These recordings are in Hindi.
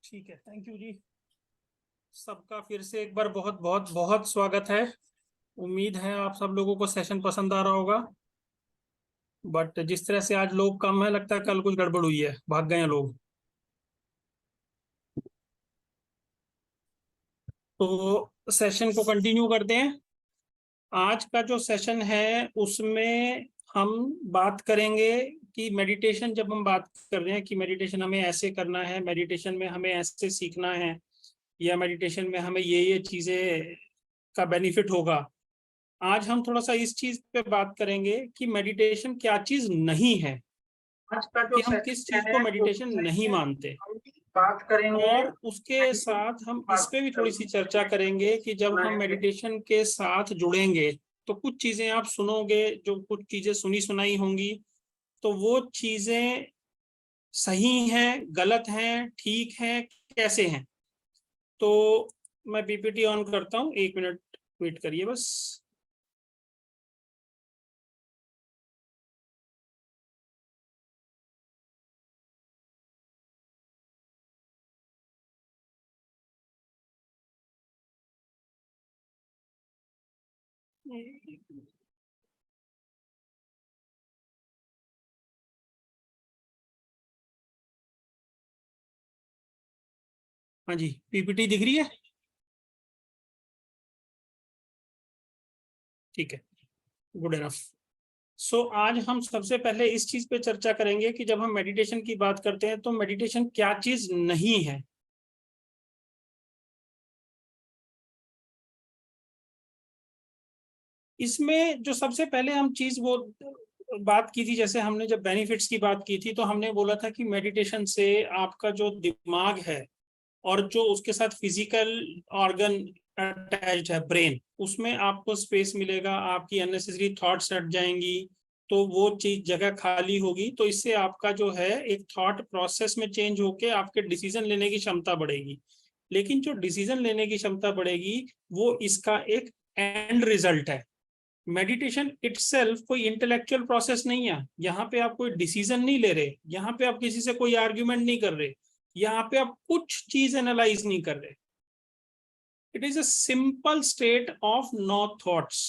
ठीक है, थैंक यू जी। सबका फिर से एक बार बहुत बहुत बहुत स्वागत है। उम्मीद है आप सब लोगों को सेशन पसंद आ रहा होगा। बट जिस तरह से आज लोग कम है, लगता है कल कुछ गड़बड़ हुई है, भाग गए हैं लोग। तो सेशन को कंटिन्यू करते हैं। आज का जो सेशन है उसमें हम बात करेंगे कि मेडिटेशन, जब हम बात कर रहे हैं कि मेडिटेशन हमें ऐसे करना है, मेडिटेशन में हमें ऐसे सीखना है, या मेडिटेशन में हमें ये चीजें का बेनिफिट होगा। आज हम थोड़ा सा इस चीज पे बात करेंगे कि मेडिटेशन क्या चीज नहीं है, आज का जो कि हम किस चीज सेशन को है मेडिटेशन नहीं उसमें मानते। हम बात करेंगे और उसके साथ हम इस पे भी थोड़ी सी चर्चा करेंगे कि जब हम मेडिटेशन के साथ जुड़ेंगे तो कुछ चीजें आप सुनोगे, जो कुछ चीजें सुनी सुनाई होंगी, तो वो चीजें सही हैं, गलत हैं, ठीक हैं, कैसे हैं। तो मैं पीपीटी ऑन करता हूँ, 1 मिनट वेट करिए बस। हाँ जी, पीपीटी दिख रही है? ठीक है, गुड इनफ। आज हम सबसे पहले इस चीज पे चर्चा करेंगे कि जब हम मेडिटेशन की बात करते हैं तो मेडिटेशन क्या चीज नहीं है। इसमें जो सबसे पहले हम चीज वो बात की थी, जैसे हमने जब बेनिफिट्स की बात की थी तो हमने बोला था कि मेडिटेशन से आपका जो दिमाग है और जो उसके साथ फिजिकल ऑर्गन अटैच्ड है, ब्रेन, उसमें आपको स्पेस मिलेगा, आपकी अननेसेसरी थॉट्स हट जाएंगी, तो वो चीज जगह खाली होगी, तो इससे आपका जो है एक थॉट प्रोसेस में चेंज होके आपके डिसीजन लेने की क्षमता बढ़ेगी। लेकिन जो डिसीजन लेने की क्षमता बढ़ेगी वो इसका एक एंड रिजल्ट है। मेडिटेशन इटसेल्फ कोई इंटेलेक्चुअल प्रोसेस नहीं है। यहाँ पे आप कोई डिसीजन नहीं ले रहे, यहाँ पे आप किसी से कोई आर्ग्यूमेंट नहीं कर रहे, यहाँ पे आप कुछ चीज एनालाइज नहीं कर रहे। It is a simple state of no thoughts.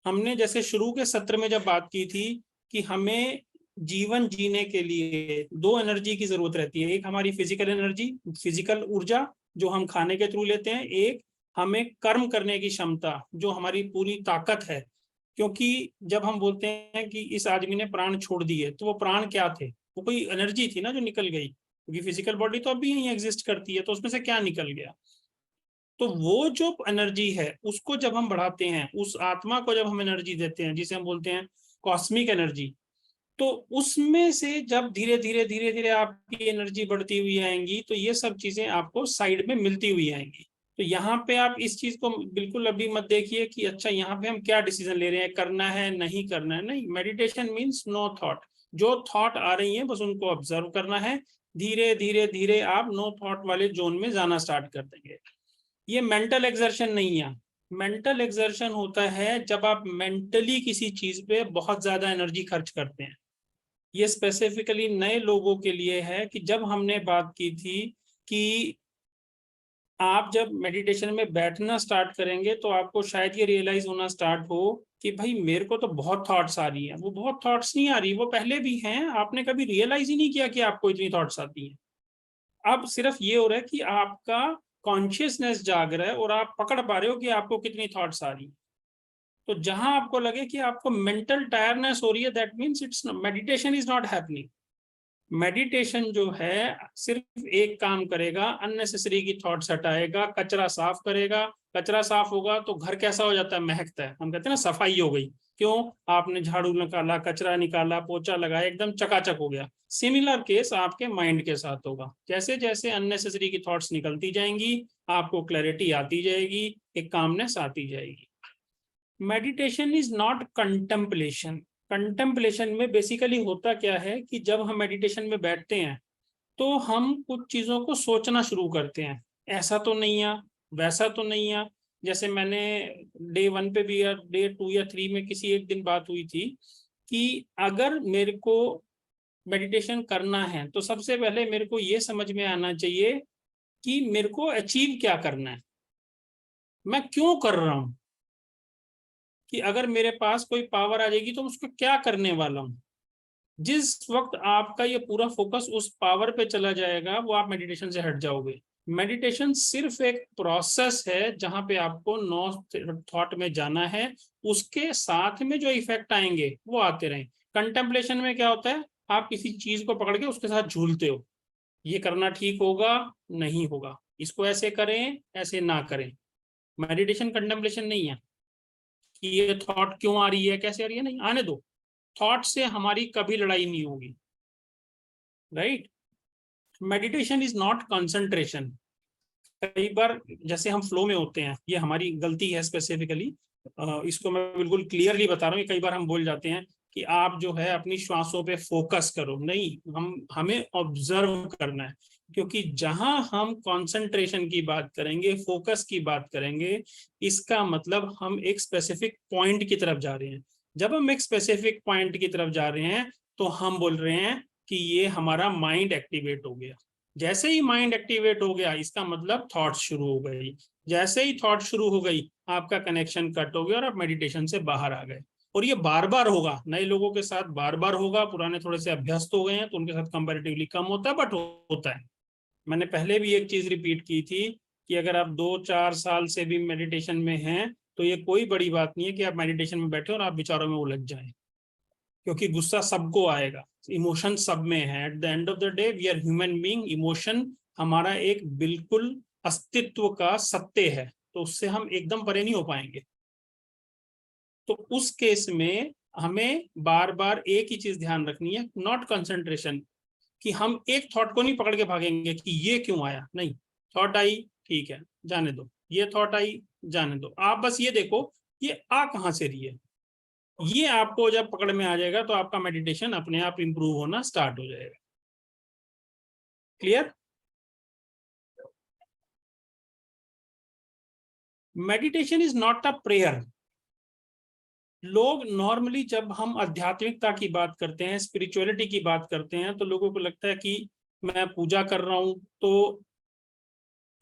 हमने जैसे शुरू के सत्र में जब बात की थी कि हमें जीवन जीने के लिए दो एनर्जी की जरूरत रहती है। एक हमारी फिजिकल एनर्जी, फिजिकल ऊर्जा जो हम खाने के थ्रू लेते हैं, एक हमें कर्म करने की क्षमता जो हमारी पूरी ताकत है। क्योंकि जब हम बोलते हैं कि इस आदमी ने प्राण छोड़ दिए, तो वो प्राण क्या थे? वो कोई एनर्जी थी ना जो निकल गई, क्योंकि फिजिकल बॉडी तो अभी यहीं एग्जिस्ट करती है, तो उसमें से क्या निकल गया? तो वो जो एनर्जी है उसको जब हम बढ़ाते हैं, उस आत्मा को जब हम एनर्जी देते हैं, जिसे हम बोलते हैं कॉस्मिक एनर्जी, तो उसमें से जब धीरे धीरे धीरे धीरे आपकी एनर्जी बढ़ती हुई आएंगी, तो ये सब चीजें आपको साइड में मिलती हुई आएंगी। तो यहाँ पे आप इस चीज को बिल्कुल अभी मत देखिए कि अच्छा यहाँ पे हम क्या डिसीजन ले रहे हैं, करना है नहीं करना है। नहीं, मेडिटेशन मीन्स नो थॉट। जो थॉट आ रही है बस उनको ऑब्जर्व करना है। धीरे धीरे धीरे आप नो थॉट वाले जोन में जाना स्टार्ट कर देंगे। ये मेंटल एक्सर्शन नहीं है। मेंटल एक्सर्शन होता है जब आप मेंटली किसी चीज पे बहुत ज्यादा एनर्जी खर्च करते हैं। ये स्पेसिफिकली नए लोगों के लिए है कि जब हमने बात की थी कि आप जब मेडिटेशन में बैठना स्टार्ट करेंगे तो आपको शायद ये रियलाइज होना स्टार्ट हो कि भाई मेरे को तो बहुत थॉट्स आ रही हैं। वो बहुत थॉट्स नहीं आ रही, वो पहले भी हैं, आपने कभी रियलाइज ही नहीं किया कि आपको इतनी थॉट्स आती हैं। अब सिर्फ ये हो रहा है कि आपका कॉन्शियसनेस जाग रहा है और आप पकड़ पा रहे हो कि आपको कितनी थॉट्स आ रही हैं। तो जहां आपको लगे कि आपको मेंटल टायरनेस हो रही है, that means it's meditation is not happening. Meditation जो है सिर्फ एक काम करेगा, अननेसेसरी की थॉट्स हटाएगा, कचरा साफ करेगा। कचरा साफ होगा तो घर कैसा हो जाता है? महकता है। हम कहते हैं ना सफाई हो गई। क्यों? आपने झाड़ू निकाला, कचरा निकाला, पोछा लगाया, एकदम चकाचक हो गया। सिमिलर केस आपके माइंड के साथ होगा। जैसे जैसे अननेसेसरी की थॉट्स निकलती जाएंगी, आपको क्लैरिटी आती जाएगी, एक कामनेस आती जाएगी। Meditation is not contemplation. Contemplation में बेसिकली होता क्या है कि जब हम मेडिटेशन में बैठते हैं तो हम कुछ चीजों को सोचना शुरू करते हैं। ऐसा तो नहीं है, वैसा तो नहीं है। जैसे मैंने डे 1 पे भी या डे 2 या 3 में किसी एक दिन बात हुई थी कि अगर मेरे को मेडिटेशन करना है तो सबसे पहले मेरे को ये समझ में आना चाहिए कि मेरे को अचीव क्या करना है, मैं क्यों कर रहा हूं, कि अगर मेरे पास कोई पावर आ जाएगी तो उसको क्या करने वाला हूं। जिस वक्त आपका ये पूरा फोकस उस पावर पे चला जाएगा वो आप मेडिटेशन से हट जाओगे। मेडिटेशन सिर्फ एक प्रोसेस है जहां पे आपको नो थॉट में जाना है, उसके साथ में जो इफेक्ट आएंगे वो आते रहें। कंटेम्पलेशन में क्या होता है, आप किसी चीज को पकड़ के उसके साथ झूलते हो, ये करना ठीक होगा नहीं होगा, इसको ऐसे करें ऐसे ना करें। मेडिटेशन कंटेम्पलेशन नहीं है कि ये थॉट क्यों आ रही है कैसे आ रही है, नहीं, आने दो। थॉट से हमारी कभी लड़ाई नहीं होगी, right. Meditation is not concentration. कई बार जैसे हम फ्लो में होते हैं, ये हमारी गलती है स्पेसिफिकली, इसको मैं बिल्कुल क्लियरली बता रहा हूँ। कई बार हम बोल जाते हैं कि आप जो है अपनी श्वासों पे फोकस करो, नहीं, हमें ऑब्जर्व करना है। क्योंकि जहां हम कंसंट्रेशन की बात करेंगे, फोकस की बात करेंगे, इसका मतलब हम एक स्पेसिफिक पॉइंट की तरफ जा रहे हैं। जब हम एक स्पेसिफिक पॉइंट की तरफ जा रहे हैं तो हम बोल रहे हैं कि ये हमारा माइंड एक्टिवेट हो गया। जैसे ही माइंड एक्टिवेट हो गया इसका मतलब थॉट शुरू हो गई। जैसे ही थॉट शुरू हो गई आपका कनेक्शन कट हो गया और आप मेडिटेशन से बाहर आ गए। और ये बार बार होगा, नए लोगों के साथ बार बार होगा, पुराने थोड़े से अभ्यस्त हो गए हैं तो उनके साथ कंपैरेटिवली कम होता है, बट होता है। मैंने पहले भी एक चीज रिपीट की थी कि अगर आप 2-4 साल से भी मेडिटेशन में हैं तो ये कोई बड़ी बात नहीं है कि आप मेडिटेशन में बैठे और आप विचारों में उलझ जाएं, क्योंकि गुस्सा सबको आएगा, इमोशन सब में है। At the end of the day we are human being, emotion हमारा एक बिल्कुल अस्तित्व का सत्य है, तो उससे हम एकदम परे नहीं हो पाएंगे। तो उस केस में हमें बार बार एक ही चीज ध्यान रखनी है, नॉट कंसंट्रेशन, कि हम एक थॉट को नहीं पकड़ के भागेंगे कि ये क्यों आया, नहीं। थॉट आई, ठीक है, जाने दो। ये थॉट आई, जाने दो। आप बस ये देखो ये आ कहां से रही है। ये आपको जब पकड़ में आ जाएगा तो आपका मेडिटेशन अपने आप इंप्रूव होना स्टार्ट हो जाएगा। Clear. Meditation is not a prayer. लोग नॉर्मली जब हम आध्यात्मिकता की बात करते हैं, स्पिरिचुअलिटी की बात करते हैं, तो लोगों को लगता है कि मैं पूजा कर रहा हूं तो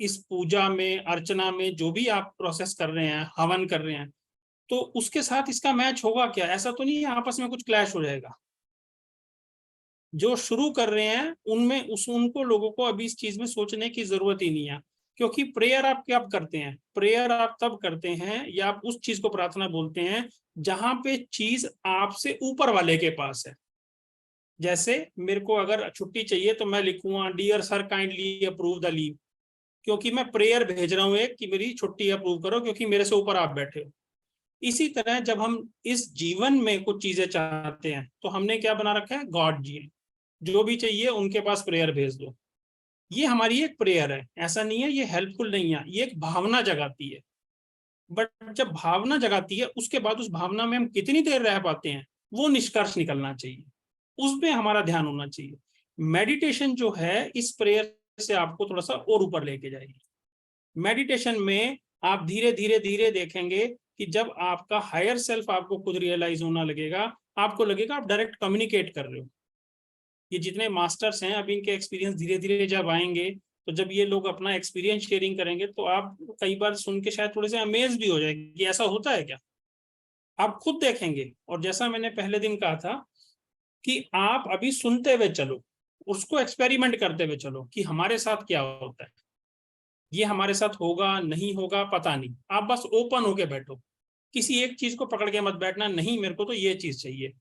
इस पूजा में अर्चना में जो भी आप प्रोसेस कर रहे हैं, हवन कर रहे हैं, तो उसके साथ इसका मैच होगा क्या, ऐसा तो नहीं है आपस में कुछ क्लैश हो जाएगा। जो शुरू कर रहे हैं उनमें उनको लोगों को अभी इस चीज में सोचने की जरूरत ही नहीं है। क्योंकि प्रेयर आप क्या करते हैं, प्रेयर आप तब करते हैं या आप उस चीज को प्रार्थना बोलते हैं जहां पे चीज आपसे ऊपर वाले के पास है। जैसे मेरे को अगर छुट्टी चाहिए तो मैं लिखूंगा dear sir kindly approve the leave, क्योंकि मैं प्रेयर भेज रहा हूं एक कि मेरी छुट्टी अप्रूव करो, क्योंकि मेरे से ऊपर आप बैठे हो। इसी तरह जब हम इस जीवन में कुछ चीजें चाहते हैं तो हमने क्या बना रखा है, गॉड जी जो भी चाहिए उनके पास प्रेयर भेज दो। ये हमारी एक प्रेयर है, ऐसा नहीं है ये हेल्पफुल नहीं है, ये एक भावना जगाती है। बट जब भावना जगाती है उसके बाद उस भावना में हम कितनी देर रह पाते हैं वो निष्कर्ष निकलना चाहिए, उसमें हमारा ध्यान होना चाहिए। मेडिटेशन जो है इस प्रेयर से आपको थोड़ा सा और ऊपर लेके जाएगी। मेडिटेशन में आप धीरे धीरे धीरे देखेंगे कि जब आपका हायर सेल्फ आपको खुद रियलाइज होना लगेगा, आपको लगेगा आप डायरेक्ट कम्युनिकेट कर रहे हो। ये जितने मास्टर्स हैं अभी इनके एक्सपीरियंस धीरे धीरे जब आएंगे तो जब ये लोग अपना एक्सपीरियंस शेयरिंग करेंगे तो आप कई बार सुन के शायद थोड़े से अमेज भी हो जाएंगे कि ऐसा होता है क्या। आप खुद देखेंगे। और जैसा मैंने पहले दिन कहा था कि आप अभी सुनते हुए चलो, उसको एक्सपेरिमेंट करते हुए चलो कि हमारे साथ क्या होता है। ये हमारे साथ होगा नहीं होगा पता नहीं, आप बस ओपन होके बैठो, किसी एक चीज को पकड़ के मत बैठना, नहीं मेरे को तो ये चीज चाहिए,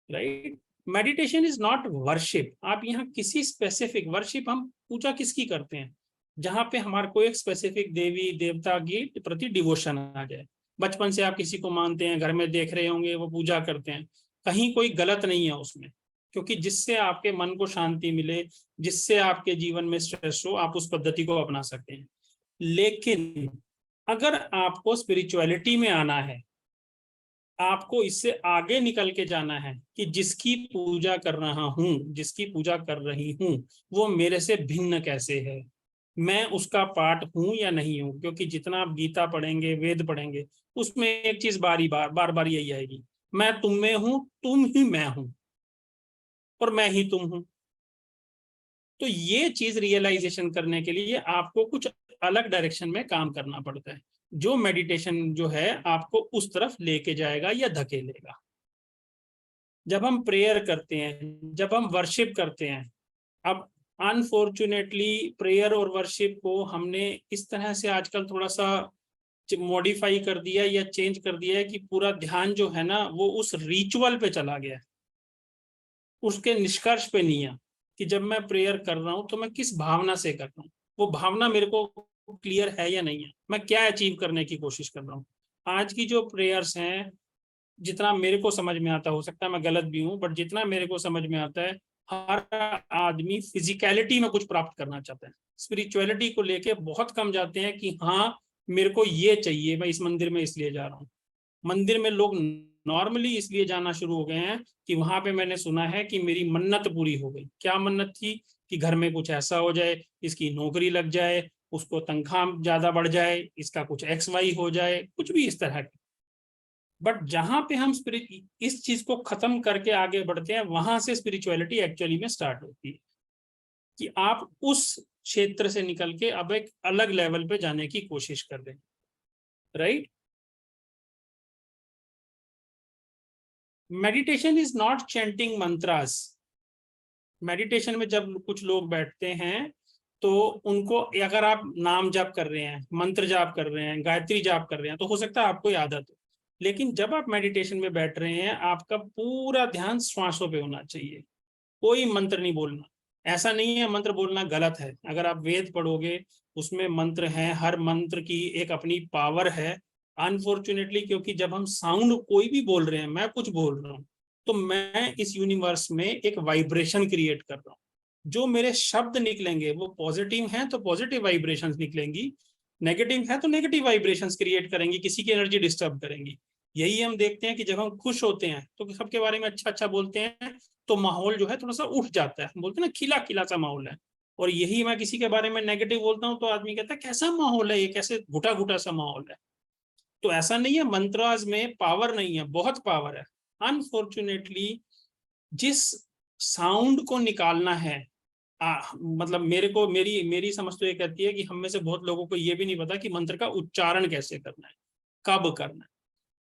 right. Meditation is not worship. आप यहाँ किसी स्पेसिफिक वर्शिप, हम पूजा किसकी करते हैं, जहां पे हमारे को एक स्पेसिफिक देवी देवता के प्रति डिवोशन आ जाए। बचपन से आप किसी को मानते हैं, घर में देख रहे होंगे वो पूजा करते हैं, कहीं कोई गलत नहीं है उसमें, क्योंकि जिससे आपके मन को शांति मिले, जिससे आपके जीवन में स्ट्रेस हो, आप उस पद्धति को अपना सकते हैं। लेकिन अगर आपको स्पिरिचुअलिटी में आना है, आपको इससे आगे निकल के जाना है कि जिसकी पूजा कर रहा हूं, जिसकी पूजा कर रही हूं, वो मेरे से भिन्न कैसे है, मैं उसका पार्ट हूं या नहीं हूं। क्योंकि जितना आप गीता पढ़ेंगे, वेद पढ़ेंगे, उसमें एक चीज बार बार यही आएगी, मैं तुम में हूं, तुम ही मैं हूं। और मैं ही तुम हूं। तो ये चीज रियलाइजेशन करने के लिए आपको कुछ अलग डायरेक्शन में काम करना पड़ता है, जो मेडिटेशन जो है आपको उस तरफ लेके जाएगा या धकेलेगा। जब हम प्रेयर करते हैं, जब हम वर्शिप करते हैं, अब अनफॉर्चुनेटली प्रेयर और वर्शिप को हमने इस तरह से आजकल थोड़ा सा मॉडिफाई कर दिया या चेंज कर दिया है कि पूरा ध्यान जो है ना वो उस रिचुअल पे चला गया है, उसके निष्कर्ष पे नहीं है कि जब मैं प्रेयर कर रहा हूं तो मैं किस भावना से कर रहा हूँ, वो भावना मेरे को क्लियर है या नहीं है, मैं क्या अचीव करने की कोशिश कर रहा हूँ। आज की जो प्रेयर्स हैं, जितना मेरे को समझ में आता, हो सकता है मैं गलत भी हूँ, बट जितना मेरे को समझ में आता है, हर आदमी फिजिकलिटी में कुछ प्राप्त करना चाहता है, स्पिरिचुअलिटी को लेके बहुत कम जाते हैं कि हाँ मेरे को ये चाहिए, मैं इस मंदिर में इसलिए जा रहा हूँ। मंदिर में लोग नॉर्मली इसलिए जाना शुरू हो गए हैं कि वहां पे मैंने सुना है कि मेरी मन्नत पूरी हो गई। क्या मन्नत थी? कि घर में कुछ ऐसा हो जाए, इसकी नौकरी लग जाए, उसको तनख्वाह ज्यादा बढ़ जाए, इसका कुछ XY हो जाए, कुछ भी इस तरह की। बट जहां पे हम स्पिरिट इस चीज को खत्म करके आगे बढ़ते हैं, वहां से स्पिरिचुअलिटी एक्चुअली में स्टार्ट होती है कि आप उस क्षेत्र से निकल के अब एक अलग लेवल पे जाने की कोशिश कर रहे हैं, right. Meditation is not chanting mantras. Meditation में जब कुछ लोग बैठते हैं तो उनको, अगर आप नाम जाप कर रहे हैं, मंत्र जाप कर रहे हैं, गायत्री जाप कर रहे हैं, तो हो सकता है आपको आदत हो, लेकिन जब आप मेडिटेशन में बैठ रहे हैं आपका पूरा ध्यान श्वासों पे होना चाहिए, कोई मंत्र नहीं बोलना। ऐसा नहीं है मंत्र बोलना गलत है, अगर आप वेद पढ़ोगे उसमें मंत्र हैं, हर मंत्र की एक अपनी पावर है। अनफॉर्चुनेटली क्योंकि जब हम साउंड कोई भी बोल रहे हैं, मैं कुछ बोल रहा हूँ, तो मैं इस यूनिवर्स में एक वाइब्रेशन क्रिएट कर रहा हूँ। जो मेरे शब्द निकलेंगे वो पॉजिटिव हैं तो पॉजिटिव वाइब्रेशंस निकलेंगी, नेगेटिव है तो नेगेटिव वाइब्रेशंस क्रिएट करेंगी, किसी की एनर्जी डिस्टर्ब करेंगी। यही हम देखते हैं कि जब हम खुश होते हैं तो सबके बारे में अच्छा अच्छा बोलते हैं, तो माहौल जो है थोड़ा सा उठ जाता है, बोलते हैं ना खिला खिला सा माहौल है। और यही मैं किसी के बारे में नेगेटिव बोलता हूँ तो आदमी कहता है कैसा माहौल है ये, कैसे घुटा घुटा सा माहौल है। तो ऐसा नहीं है, मंत्राज में पावर नहीं है, बहुत पावर है। अनफॉर्चुनेटली जिस साउंड को निकालना है, मतलब मेरे को, मेरी मेरी समझ तो ये कहती है कि हम में से बहुत लोगों को ये भी नहीं पता कि मंत्र का उच्चारण कैसे करना है, कब करना है।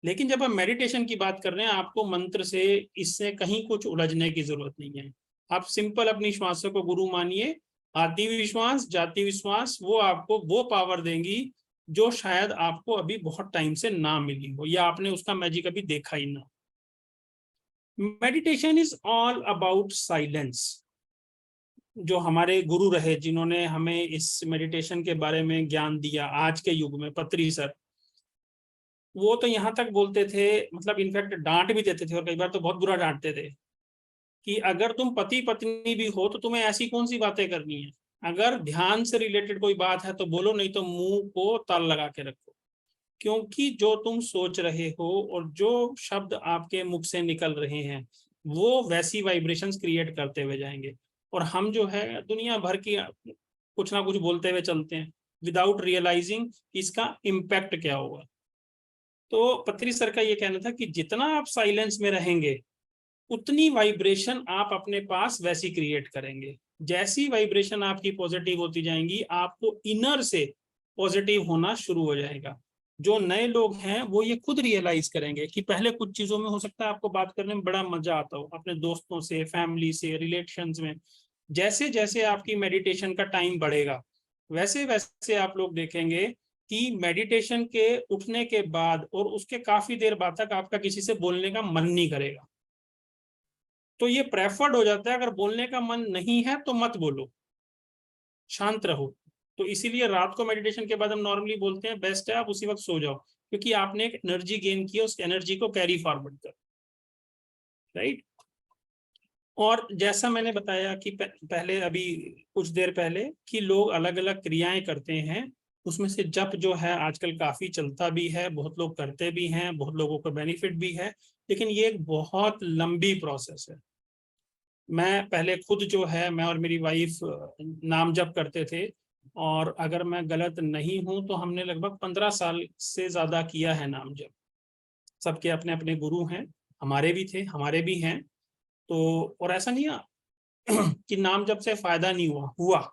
लेकिन जब हम मेडिटेशन की बात कर रहे हैं, आपको मंत्र से, इससे कहीं कुछ उलझने की जरूरत नहीं है। आप सिंपल अपनी श्वासों को गुरु मानिए, आती विश्वास जाति विश्वास वो आपको वो पावर देंगी जो शायद आपको अभी बहुत टाइम से ना मिली हो, या आपने उसका मैजिक अभी देखा ही ना। Meditation is all about silence. जो हमारे गुरु रहे, जिन्होंने हमें इस मेडिटेशन के बारे में ज्ञान दिया आज के युग में, पत्री सर, वो तो यहाँ तक बोलते थे, मतलब इनफैक्ट डांट भी देते थे, और कई बार तो बहुत बुरा डांटते थे कि अगर तुम पति पत्नी भी हो तो तुम्हें ऐसी कौन सी बातें करनी है, अगर ध्यान से रिलेटेड कोई बात है तो बोलो, नहीं तो मुंह को ताल लगा के रखो। क्योंकि जो तुम सोच रहे हो और जो शब्द आपके मुख से निकल रहे हैं वो वैसी वाइब्रेशंस क्रिएट करते हुए जाएंगे। और हम जो है दुनिया भर की कुछ ना कुछ बोलते हुए चलते हैं विदाउट रियलाइजिंग इसका इम्पैक्ट क्या होगा। तो पत्री सर का ये कहना था कि जितना आप साइलेंस में रहेंगे उतनी वाइब्रेशन आप अपने पास वैसी क्रिएट करेंगे। जैसी वाइब्रेशन आपकी पॉजिटिव होती जाएंगी, आपको इनर से पॉजिटिव होना शुरू हो जाएगा। जो नए लोग हैं वो ये खुद रियलाइज करेंगे कि पहले कुछ चीजों में हो सकता है आपको बात करने में बड़ा मजा आता हो, अपने दोस्तों से, फैमिली से, रिलेशंस में। जैसे जैसे आपकी मेडिटेशन का टाइम बढ़ेगा वैसे वैसे आप लोग देखेंगे कि मेडिटेशन के उठने के बाद और उसके काफी देर बाद तक आपका किसी से बोलने का मन नहीं करेगा। तो ये प्रेफर्ड हो जाता है, अगर बोलने का मन नहीं है तो मत बोलो, शांत रहो। तो इसीलिए रात को मेडिटेशन के बाद हम नॉर्मली बोलते हैं बेस्ट है आप उसी वक्त सो जाओ, क्योंकि आपने एक एनर्जी गेन की, उस एनर्जी को कैरी फॉरवर्ड कर, राइट। और जैसा मैंने बताया कि पहले, अभी कुछ देर पहले, कि लोग अलग अलग क्रियाएं करते हैं, उसमें से जप जो है आजकल काफी चलता भी है, बहुत लोग करते भी हैं, बहुत लोगों को बेनिफिट भी है, लेकिन ये एक बहुत लंबी प्रोसेस है। मैं पहले खुद जो है, मैं और मेरी वाइफ नाम जप करते थे, और अगर मैं गलत नहीं हूं तो हमने लगभग 15 साल से ज्यादा किया है नाम जप। सबके अपने अपने गुरु हैं, हमारे भी थे, हमारे भी हैं। तो और ऐसा नहीं कि नाम जब से फायदा नहीं हुआ,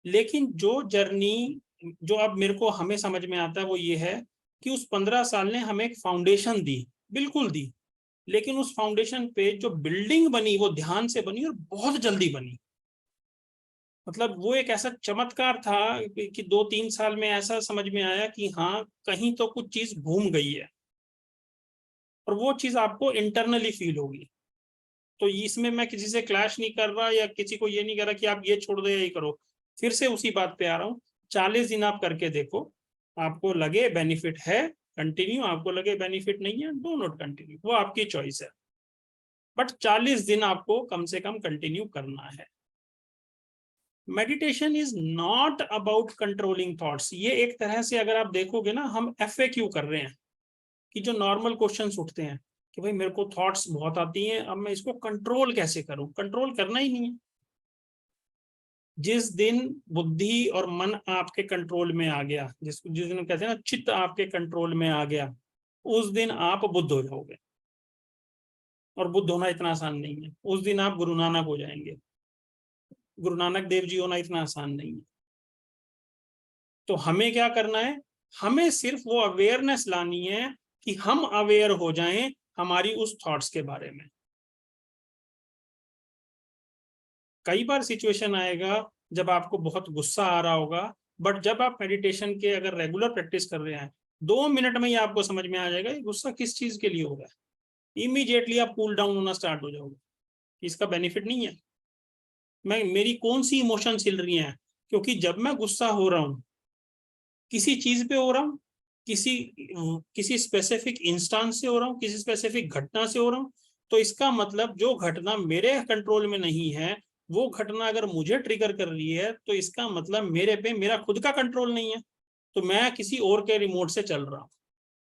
लेकिन जो जर्नी जो अब मेरे को हमें समझ में आता है वो ये है कि उस 15 साल ने हमें एक फाउंडेशन दी, बिल्कुल दी, लेकिन उस फाउंडेशन पे जो बिल्डिंग बनी वो ध्यान से बनी और बहुत जल्दी बनी। मतलब वो एक ऐसा चमत्कार था कि 2-3 साल में ऐसा समझ में आया कि हाँ, कहीं तो कुछ चीज घूम गई है, और वो चीज आपको इंटरनली फील होगी। तो इसमें मैं किसी से क्लैश नहीं कर रहा या किसी को ये नहीं कर रहा कि आप ये छोड़ दो या ये करो, फिर से उसी बात पे आ रहा हूँ। 40 दिन आप करके देखो, आपको लगे बेनिफिट है कंटिन्यू, आपको लगे बेनिफिट नहीं है डू नॉट कंटिन्यू, वो आपकी चॉइस है, बट 40 दिन आपको कम से कम कंटिन्यू करना है। Meditation is not about controlling thoughts. ये एक तरह से अगर आप देखोगे ना, हम FAQ कर रहे हैं कि जो नॉर्मल क्वेश्चंस उठते हैं कि भाई मेरे को थॉट्स बहुत आती हैं, अब मैं इसको कंट्रोल कैसे करूं। कंट्रोल करना ही नहीं है। जिस दिन बुद्धि और मन आपके कंट्रोल में आ गया, जिस दिन कहते हैं ना चित्त आपके कंट्रोल में आ गया, उस दिन आप बुद्ध हो जाओगे। और बुद्ध होना इतना आसान नहीं है। उस दिन आप गुरु नानक हो जाएंगे। गुरु नानक देव जी होना इतना आसान नहीं है। तो हमें क्या करना है, हमें सिर्फ वो अवेयरनेस लानी है कि हम अवेयर हो जाएं हमारी उस थॉट्स के बारे में। कई बार सिचुएशन आएगा जब आपको बहुत गुस्सा आ रहा होगा, बट जब आप मेडिटेशन के अगर रेगुलर प्रैक्टिस कर रहे हैं, 2 मिनट में ही आपको समझ में आ जाएगा ये गुस्सा किस चीज के लिए हो रहा है। इमीडिएटली आप कूल डाउन होना स्टार्ट हो जाओगे। इसका बेनिफिट नहीं है, मैं मेरी कौन सी इमोशन हिल रही हैं, क्योंकि जब मैं गुस्सा हो रहा हूं किसी चीज पे हो रहा हूँ, किसी किसी स्पेसिफिक इंस्टांस से हो रहा हूँ, किसी स्पेसिफिक घटना से हो रहा हूँ, तो इसका मतलब जो घटना मेरे कंट्रोल में नहीं है, वो घटना अगर मुझे ट्रिगर कर रही है, तो इसका मतलब मेरे पे मेरा खुद का कंट्रोल नहीं है, तो मैं किसी और के रिमोट से चल रहा हूँ।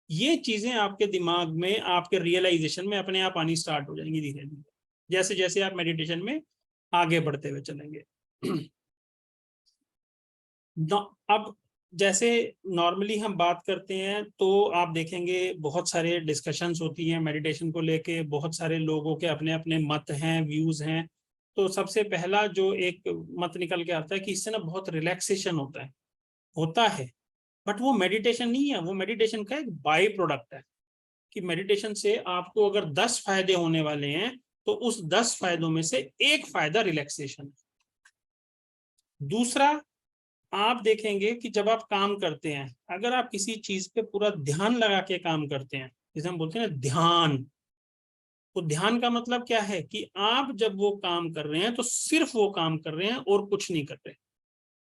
ये चीजें आपके दिमाग में, आपके रियलाइजेशन में अपने आप आनी स्टार्ट हो जाएंगी धीरे धीरे, जैसे जैसे आप मेडिटेशन में आगे बढ़ते हुए चलेंगे। अब जैसे नॉर्मली हम बात करते हैं तो आप देखेंगे बहुत सारे डिस्कशंस होती हैं मेडिटेशन को लेके, बहुत सारे लोगों के अपने अपने मत हैं, व्यूज हैं। तो सबसे पहला जो एक मत निकल के आता है कि इससे ना बहुत रिलैक्सेशन होता है, बट वो मेडिटेशन नहीं है, वो मेडिटेशन का एक बाई प्रोडक्ट है। कि मेडिटेशन से आपको अगर 10 फायदे होने वाले हैं, तो उस 10 फायदों में से एक फायदा रिलैक्सेशन है। दूसरा, आप देखेंगे कि जब आप काम करते हैं, अगर आप किसी चीज पे पूरा ध्यान लगा के काम करते हैं, जैसे हम बोलते हैं ना ध्यान, तो ध्यान का मतलब क्या है कि आप जब वो काम कर रहे हैं तो सिर्फ वो काम कर रहे हैं और कुछ नहीं कर रहे।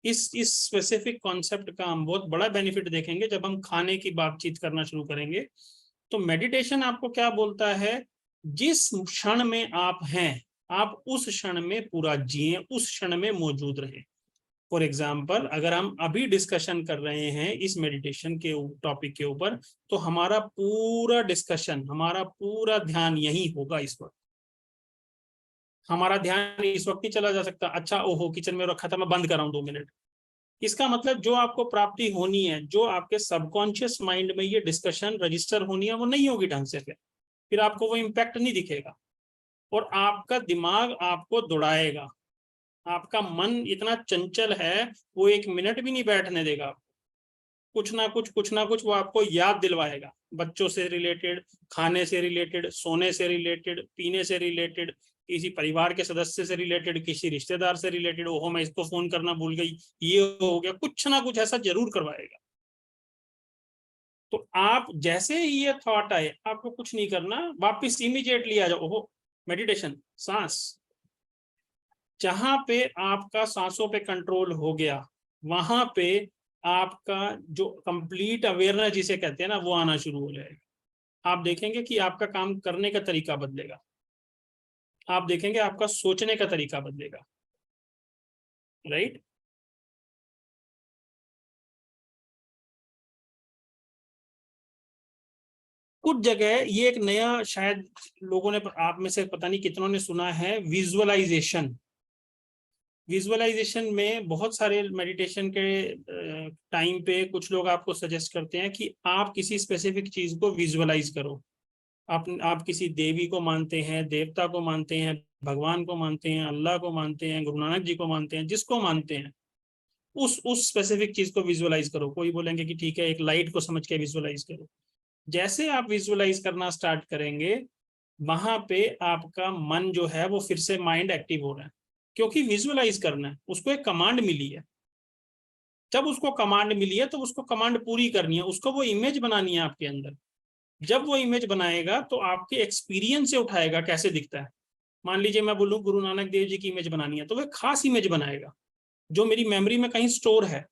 इस स्पेसिफिक कॉन्सेप्ट का हम बहुत बड़ा बेनिफिट देखेंगे जब हम खाने की बातचीत करना शुरू करेंगे। तो मेडिटेशन आपको क्या बोलता है, जिस क्षण में आप हैं, आप उस क्षण में पूरा जिए, उस क्षण में मौजूद रहे। फॉर एग्जाम्पल, अगर हम अभी डिस्कशन कर रहे हैं इस मेडिटेशन के टॉपिक के ऊपर, तो हमारा पूरा डिस्कशन, हमारा पूरा ध्यान यही होगा इस वक्त। हमारा ध्यान इस वक्त नहीं चला जा सकता, अच्छा ओहो किचन में रखा था मैं बंद कर रहा हूँ 2 मिनट। इसका मतलब जो आपको प्राप्ति होनी है, जो आपके सबकॉन्शियस माइंड में ये डिस्कशन रजिस्टर होनी है, वो नहीं होगी ढंग से। फिर आपको वो इम्पैक्ट नहीं दिखेगा, और आपका दिमाग आपको दौड़ाएगा। आपका मन इतना चंचल है, वो 1 मिनट भी नहीं बैठने देगा। कुछ ना कुछ वो आपको याद दिलवाएगा, बच्चों से रिलेटेड, खाने से रिलेटेड, सोने से रिलेटेड, पीने से रिलेटेड, किसी परिवार के सदस्य से रिलेटेड, किसी रिश्तेदार से रिलेटेड, ओहो मैं इसको फोन करना भूल गई, ये हो गया, कुछ ना कुछ ऐसा जरूर करवाएगा। तो आप जैसे ही ये थॉट आए, आपको कुछ नहीं करना, वापिस इमीडिएटली आ जाओ, ओहो मेडिटेशन, सांस। जहां पे आपका सांसों पे कंट्रोल हो गया, वहां पे आपका जो कंप्लीट अवेयरनेस जिसे कहते हैं ना, वो आना शुरू हो जाएगा। आप देखेंगे कि आपका काम करने का तरीका बदलेगा, आप देखेंगे आपका सोचने का तरीका बदलेगा। राइट। कुछ जगह ये एक नया, शायद लोगों ने, आप में से पता नहीं कितनों ने सुना है, विजुअलाइजेशन। विजुअलाइजेशन में बहुत सारे मेडिटेशन के टाइम पे कुछ लोग आपको सजेस्ट करते हैं कि आप किसी स्पेसिफिक चीज को विजुअलाइज करो। आप किसी देवी को मानते हैं, देवता को मानते हैं, भगवान को मानते हैं, अल्लाह को मानते हैं, गुरु नानक जी को मानते हैं, जिसको मानते हैं उस स्पेसिफिक चीज को विजुअलाइज करो। कोई बोलेंगे कि ठीक है एक लाइट को समझ के विजुअलाइज करो। जैसे आप विजुअलाइज करना स्टार्ट करेंगे, वहां पे आपका मन जो है वो फिर से माइंड एक्टिव हो रहा है, क्योंकि विजुअलाइज करना है, उसको एक कमांड मिली है। जब उसको कमांड मिली है तो उसको कमांड पूरी करनी है, उसको वो इमेज बनानी है आपके अंदर। जब वो इमेज बनाएगा तो आपके एक्सपीरियंस से उठाएगा कैसे दिखता है। मान लीजिए मैं बोलूं गुरु नानक देव जी की इमेज बनानी है, तो वह खास इमेज बनाएगा जो मेरी मेमोरी में कहीं स्टोर है।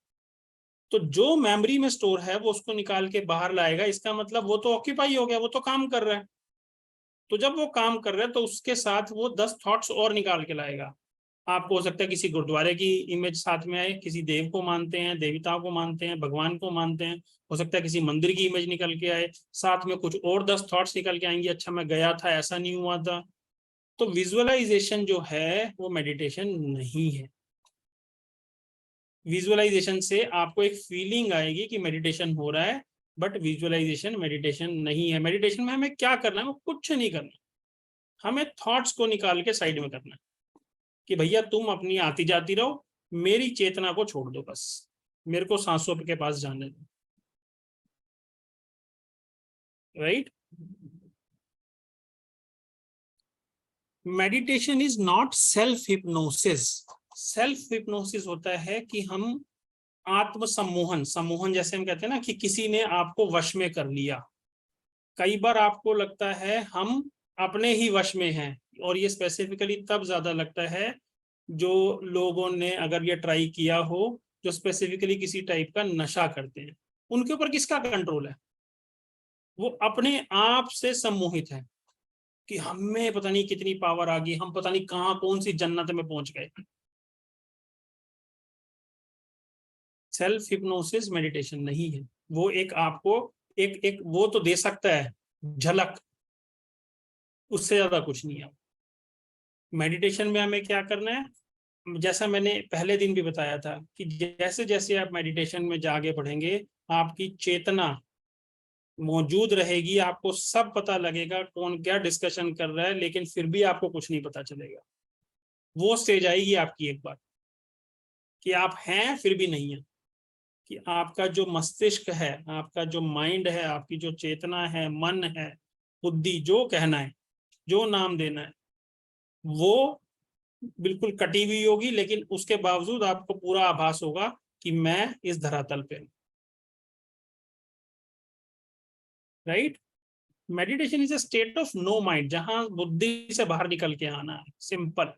तो जो मेमोरी में स्टोर है वो उसको निकाल के बाहर लाएगा, इसका मतलब वो तो ऑक्यूपाई हो गया, वो तो काम कर रहा है। तो जब वो काम कर रहा है तो उसके साथ वो 10 थॉट्स और निकाल के लाएगा। आपको हो सकता है किसी गुरुद्वारे की इमेज साथ में आए, किसी देव को मानते हैं, देवताओं को मानते हैं, भगवान को मानते हैं, हो सकता है किसी मंदिर की इमेज निकल के आए, साथ में कुछ और 10 थॉट्स निकल के आएंगे, अच्छा मैं गया था ऐसा नहीं हुआ था। तो विजुअलाइजेशन जो है वो मेडिटेशन नहीं है। विजुअलाइजेशन से आपको एक फीलिंग आएगी कि मेडिटेशन हो रहा है, बट विजुअलाइजेशन मेडिटेशन नहीं है। मेडिटेशन में हमें क्या करना है, वो कुछ नहीं करना, हमें थॉट्स को निकाल के साइड में करना है कि भैया तुम अपनी आती जाती रहो, मेरी चेतना को छोड़ दो, बस मेरे को सांसों के पास जाने दो। Right? Meditation is not self hypnosis. Self hypnosis होता है कि हम आत्म सम्मोहन, सम्मोहन जैसे हम कहते हैं ना कि किसी ने आपको वश में कर लिया। कई बार आपको लगता है हम अपने ही वश में हैं, और ये स्पेसिफिकली तब ज्यादा लगता है जो लोगों ने अगर ये ट्राई किया हो, जो स्पेसिफिकली किसी टाइप का नशा करते हैं। उनके ऊपर किसका कंट्रोल है? वो अपने आप से सम्मोहित है कि हमें पता नहीं कितनी पावर आ गई, हम पता नहीं कहां कौन सी जन्नत में पहुंच गए। सेल्फ हिप्नोसिस मेडिटेशन नहीं है। वो एक आपको एक एक वो तो दे सकता है झलक, उससे ज्यादा कुछ नहीं है। मेडिटेशन में हमें क्या करना है, जैसा मैंने पहले दिन भी बताया था कि जैसे जैसे आप मेडिटेशन में आगे बढ़ेंगे, आपकी चेतना मौजूद रहेगी, आपको सब पता लगेगा कौन क्या डिस्कशन कर रहा है, लेकिन फिर भी आपको कुछ नहीं पता चलेगा। वो स्टेज आएगी आपकी एक बार कि आप हैं फिर भी नहीं है, कि आपका जो मस्तिष्क है, आपका जो माइंड है, आपकी जो चेतना है, मन है, बुद्धि, जो कहना है, जो नाम देना है, वो बिल्कुल कटी हुई होगी, लेकिन उसके बावजूद आपको पूरा आभास होगा कि मैं इस धरातल पे हूं। Right? Meditation is a state of no mind, जहां बुद्धि से बाहर निकल के आना है, सिंपल।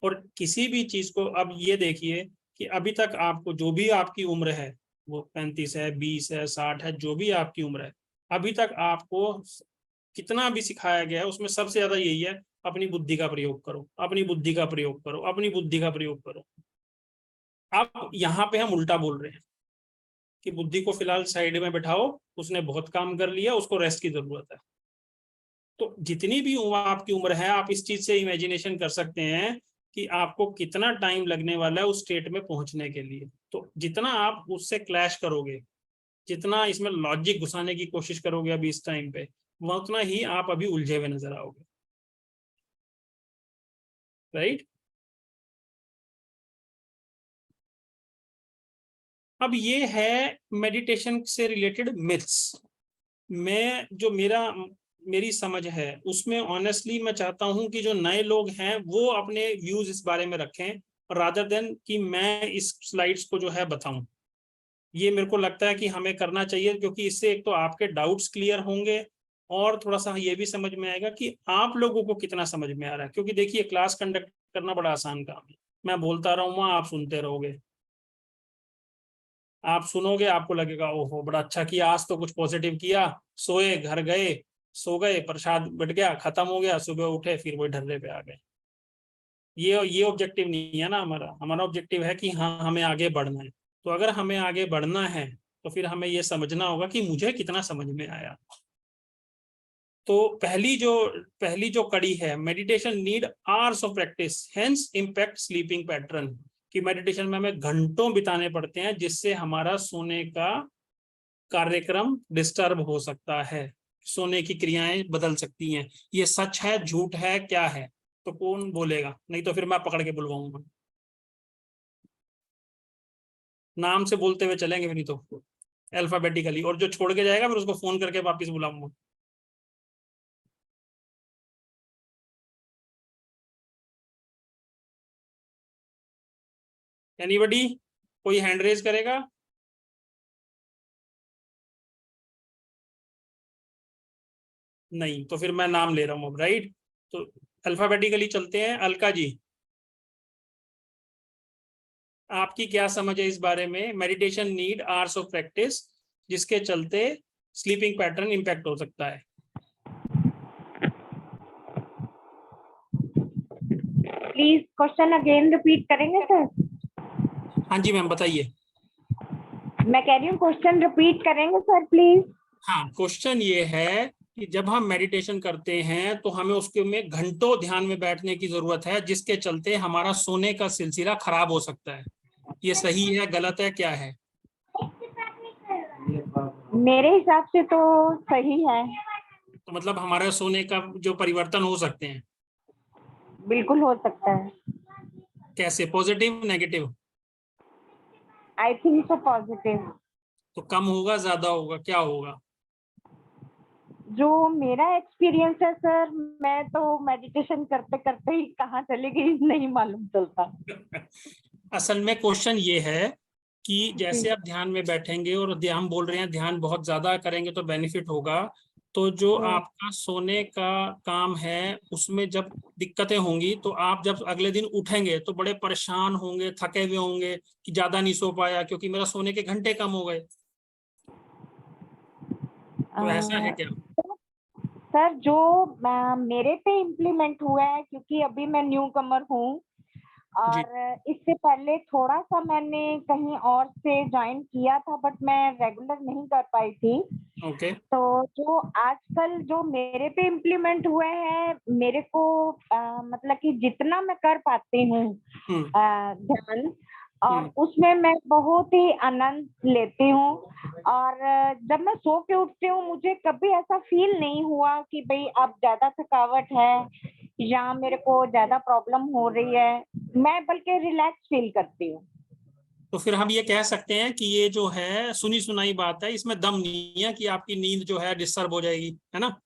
और किसी भी चीज को, अब ये देखिए कि अभी तक आपको जो भी आपकी उम्र है, वो 35 है, 20 है, 60 है, जो भी आपकी उम्र है, अभी तक आपको कितना भी सिखाया गया है उसमें सबसे ज्यादा यही है, अपनी बुद्धि का प्रयोग करो, अपनी बुद्धि का प्रयोग करो, अपनी बुद्धि का प्रयोग करो। अब यहाँ पे हम उल्टा बोल रहे हैं कि बुद्धि को फिलहाल साइड में बैठाओ, उसने बहुत काम कर लिया, उसको रेस्ट की जरूरत है। तो जितनी भी आपकी उम्र है, आप इस चीज से इमेजिनेशन कर सकते हैं कि आपको कितना टाइम लगने वाला है उस स्टेट में पहुंचने के लिए। तो जितना आप उससे क्लैश करोगे, जितना इसमें लॉजिक घुसाने की कोशिश करोगे अभी इस टाइम पे, उतना ही आप अभी उलझे हुए नजर आओगे। राइट? अब ये है मेडिटेशन से रिलेटेड मिथ्स। मैं जो मेरी समझ है उसमें ऑनेस्टली मैं चाहता हूं कि जो नए लोग हैं वो अपने व्यूज इस बारे में रखें, रादर देन कि मैं इस स्लाइड्स को जो है बताऊं। ये मेरे को लगता है कि हमें करना चाहिए, क्योंकि इससे एक तो आपके डाउट्स क्लियर होंगे, और थोड़ा सा ये भी समझ में आएगा कि आप लोगों को कितना समझ में आ रहा है। क्योंकि देखिए क्लास कंडक्ट करना बड़ा आसान काम है, मैं बोलता रहूंगा, आप सुनते रहोगे, आप सुनोगे, आपको लगेगा ओहो बड़ा अच्छा किया, आज तो कुछ पॉजिटिव किया, सोए, घर गए, सो गए, प्रसाद बट गया, खत्म हो गया, सुबह उठे फिर वही ढर्रे पे आ गए। ये ऑब्जेक्टिव नहीं है ना हमारा। हमारा ऑब्जेक्टिव है कि हाँ हमें आगे बढ़ना है। तो अगर हमें आगे बढ़ना है तो फिर हमें ये समझना होगा कि मुझे कितना समझ में आया। तो पहली जो कड़ी है, meditation need hours of practice, hence impact sleeping pattern. कि मेडिटेशन में हमें घंटों बिताने पड़ते हैं, जिससे हमारा सोने का कार्यक्रम डिस्टर्ब हो सकता है। सोने की क्रियाएं बदल सकती हैं। ये सच है, झूठ है, क्या है? तो कौन बोलेगा? नहीं तो फिर मैं पकड़ के बुलवाऊंगा। नाम से बोलते हुए चलेंगे, फिर नहीं तो अल्फाबेटिकली, और जो छोड़ के जाएगा फिर उसको फोन करके वापस बुलाऊंगा। एनीबडी? कोई हैंड रेज करेगा? नहीं, तो फिर मैं नाम ले रहा हूँ अब, राइट? तो अल्फाबेटिकली चलते हैं। अलका जी, आपकी क्या समझ है इस बारे में? Meditation need hours of practice, जिसके चलते स्लीपिंग पैटर्न इंपैक्ट हो सकता है। प्लीज क्वेश्चन अगेन रिपीट करेंगे सर? हाँ जी मैम, बताइए। मैं कह रही हूँ क्वेश्चन रिपीट करेंगे सर प्लीज? हाँ, क्वेश्चन ये है कि जब हम मेडिटेशन करते हैं तो हमें उसके में घंटों ध्यान में बैठने की जरूरत है, जिसके चलते हमारा सोने का सिलसिला खराब हो सकता है। ये सही है, गलत है, क्या है? मेरे हिसाब से तो सही है। तो मतलब हमारे सोने का जो परिवर्तन हो सकते हैं, बिल्कुल हो सकता है। कैसे? Positive, negative? I think so positive. तो कम होगा, ज्यादा होगा, क्या होगा? जो मेरा एक्सपीरियंस है सर, मैं तो मेडिटेशन करते करते ही कहाँ चली गई नहीं मालूम चलता। असल में क्वेश्चन ये है कि जैसे जी। आप ध्यान में बैठेंगे और ध्यान बोल रहे हैं, ध्यान बहुत ज्यादा करेंगे तो बेनिफिट होगा। तो जो आपका सोने का काम है उसमें जब दिक्कतें होंगी तो आप जब अगले दिन उठेंगे तो बड़े परेशान होंगे, थके हुए होंगे कि ज्यादा नहीं सो पाया क्योंकि मेरा सोने के घंटे कम हो गए। तो ऐसा है क्या? सर जो मेरे पे इम्प्लीमेंट हुआ है, क्योंकि अभी मैं न्यू कमर हूँ जी। और इससे पहले थोड़ा सा मैंने कहीं और से ज्वाइन किया था, बट मैं रेगुलर नहीं कर पाई थी। ओके। तो जो आजकल जो मेरे पे इम्प्लीमेंट हुए हैं, मेरे को मतलब कि जितना मैं कर पाती हूँ ध्यान, और उसमें मैं बहुत ही आनंद लेती हूँ। और जब मैं सो के उठती हूँ मुझे कभी ऐसा फील नहीं हुआ कि भाई अब ज्यादा थकावट है या मेरे को ज्यादा प्रॉब्लम हो रही है। मैं बल्कि रिलैक्स फील करती हूँ। तो फिर हम ये कह सकते हैं कि ये जो है सुनी सुनाई बात है, इसमें दम नहीं है कि आपकी नींद जो है डिस्टर्ब हो जाएगी, है ना?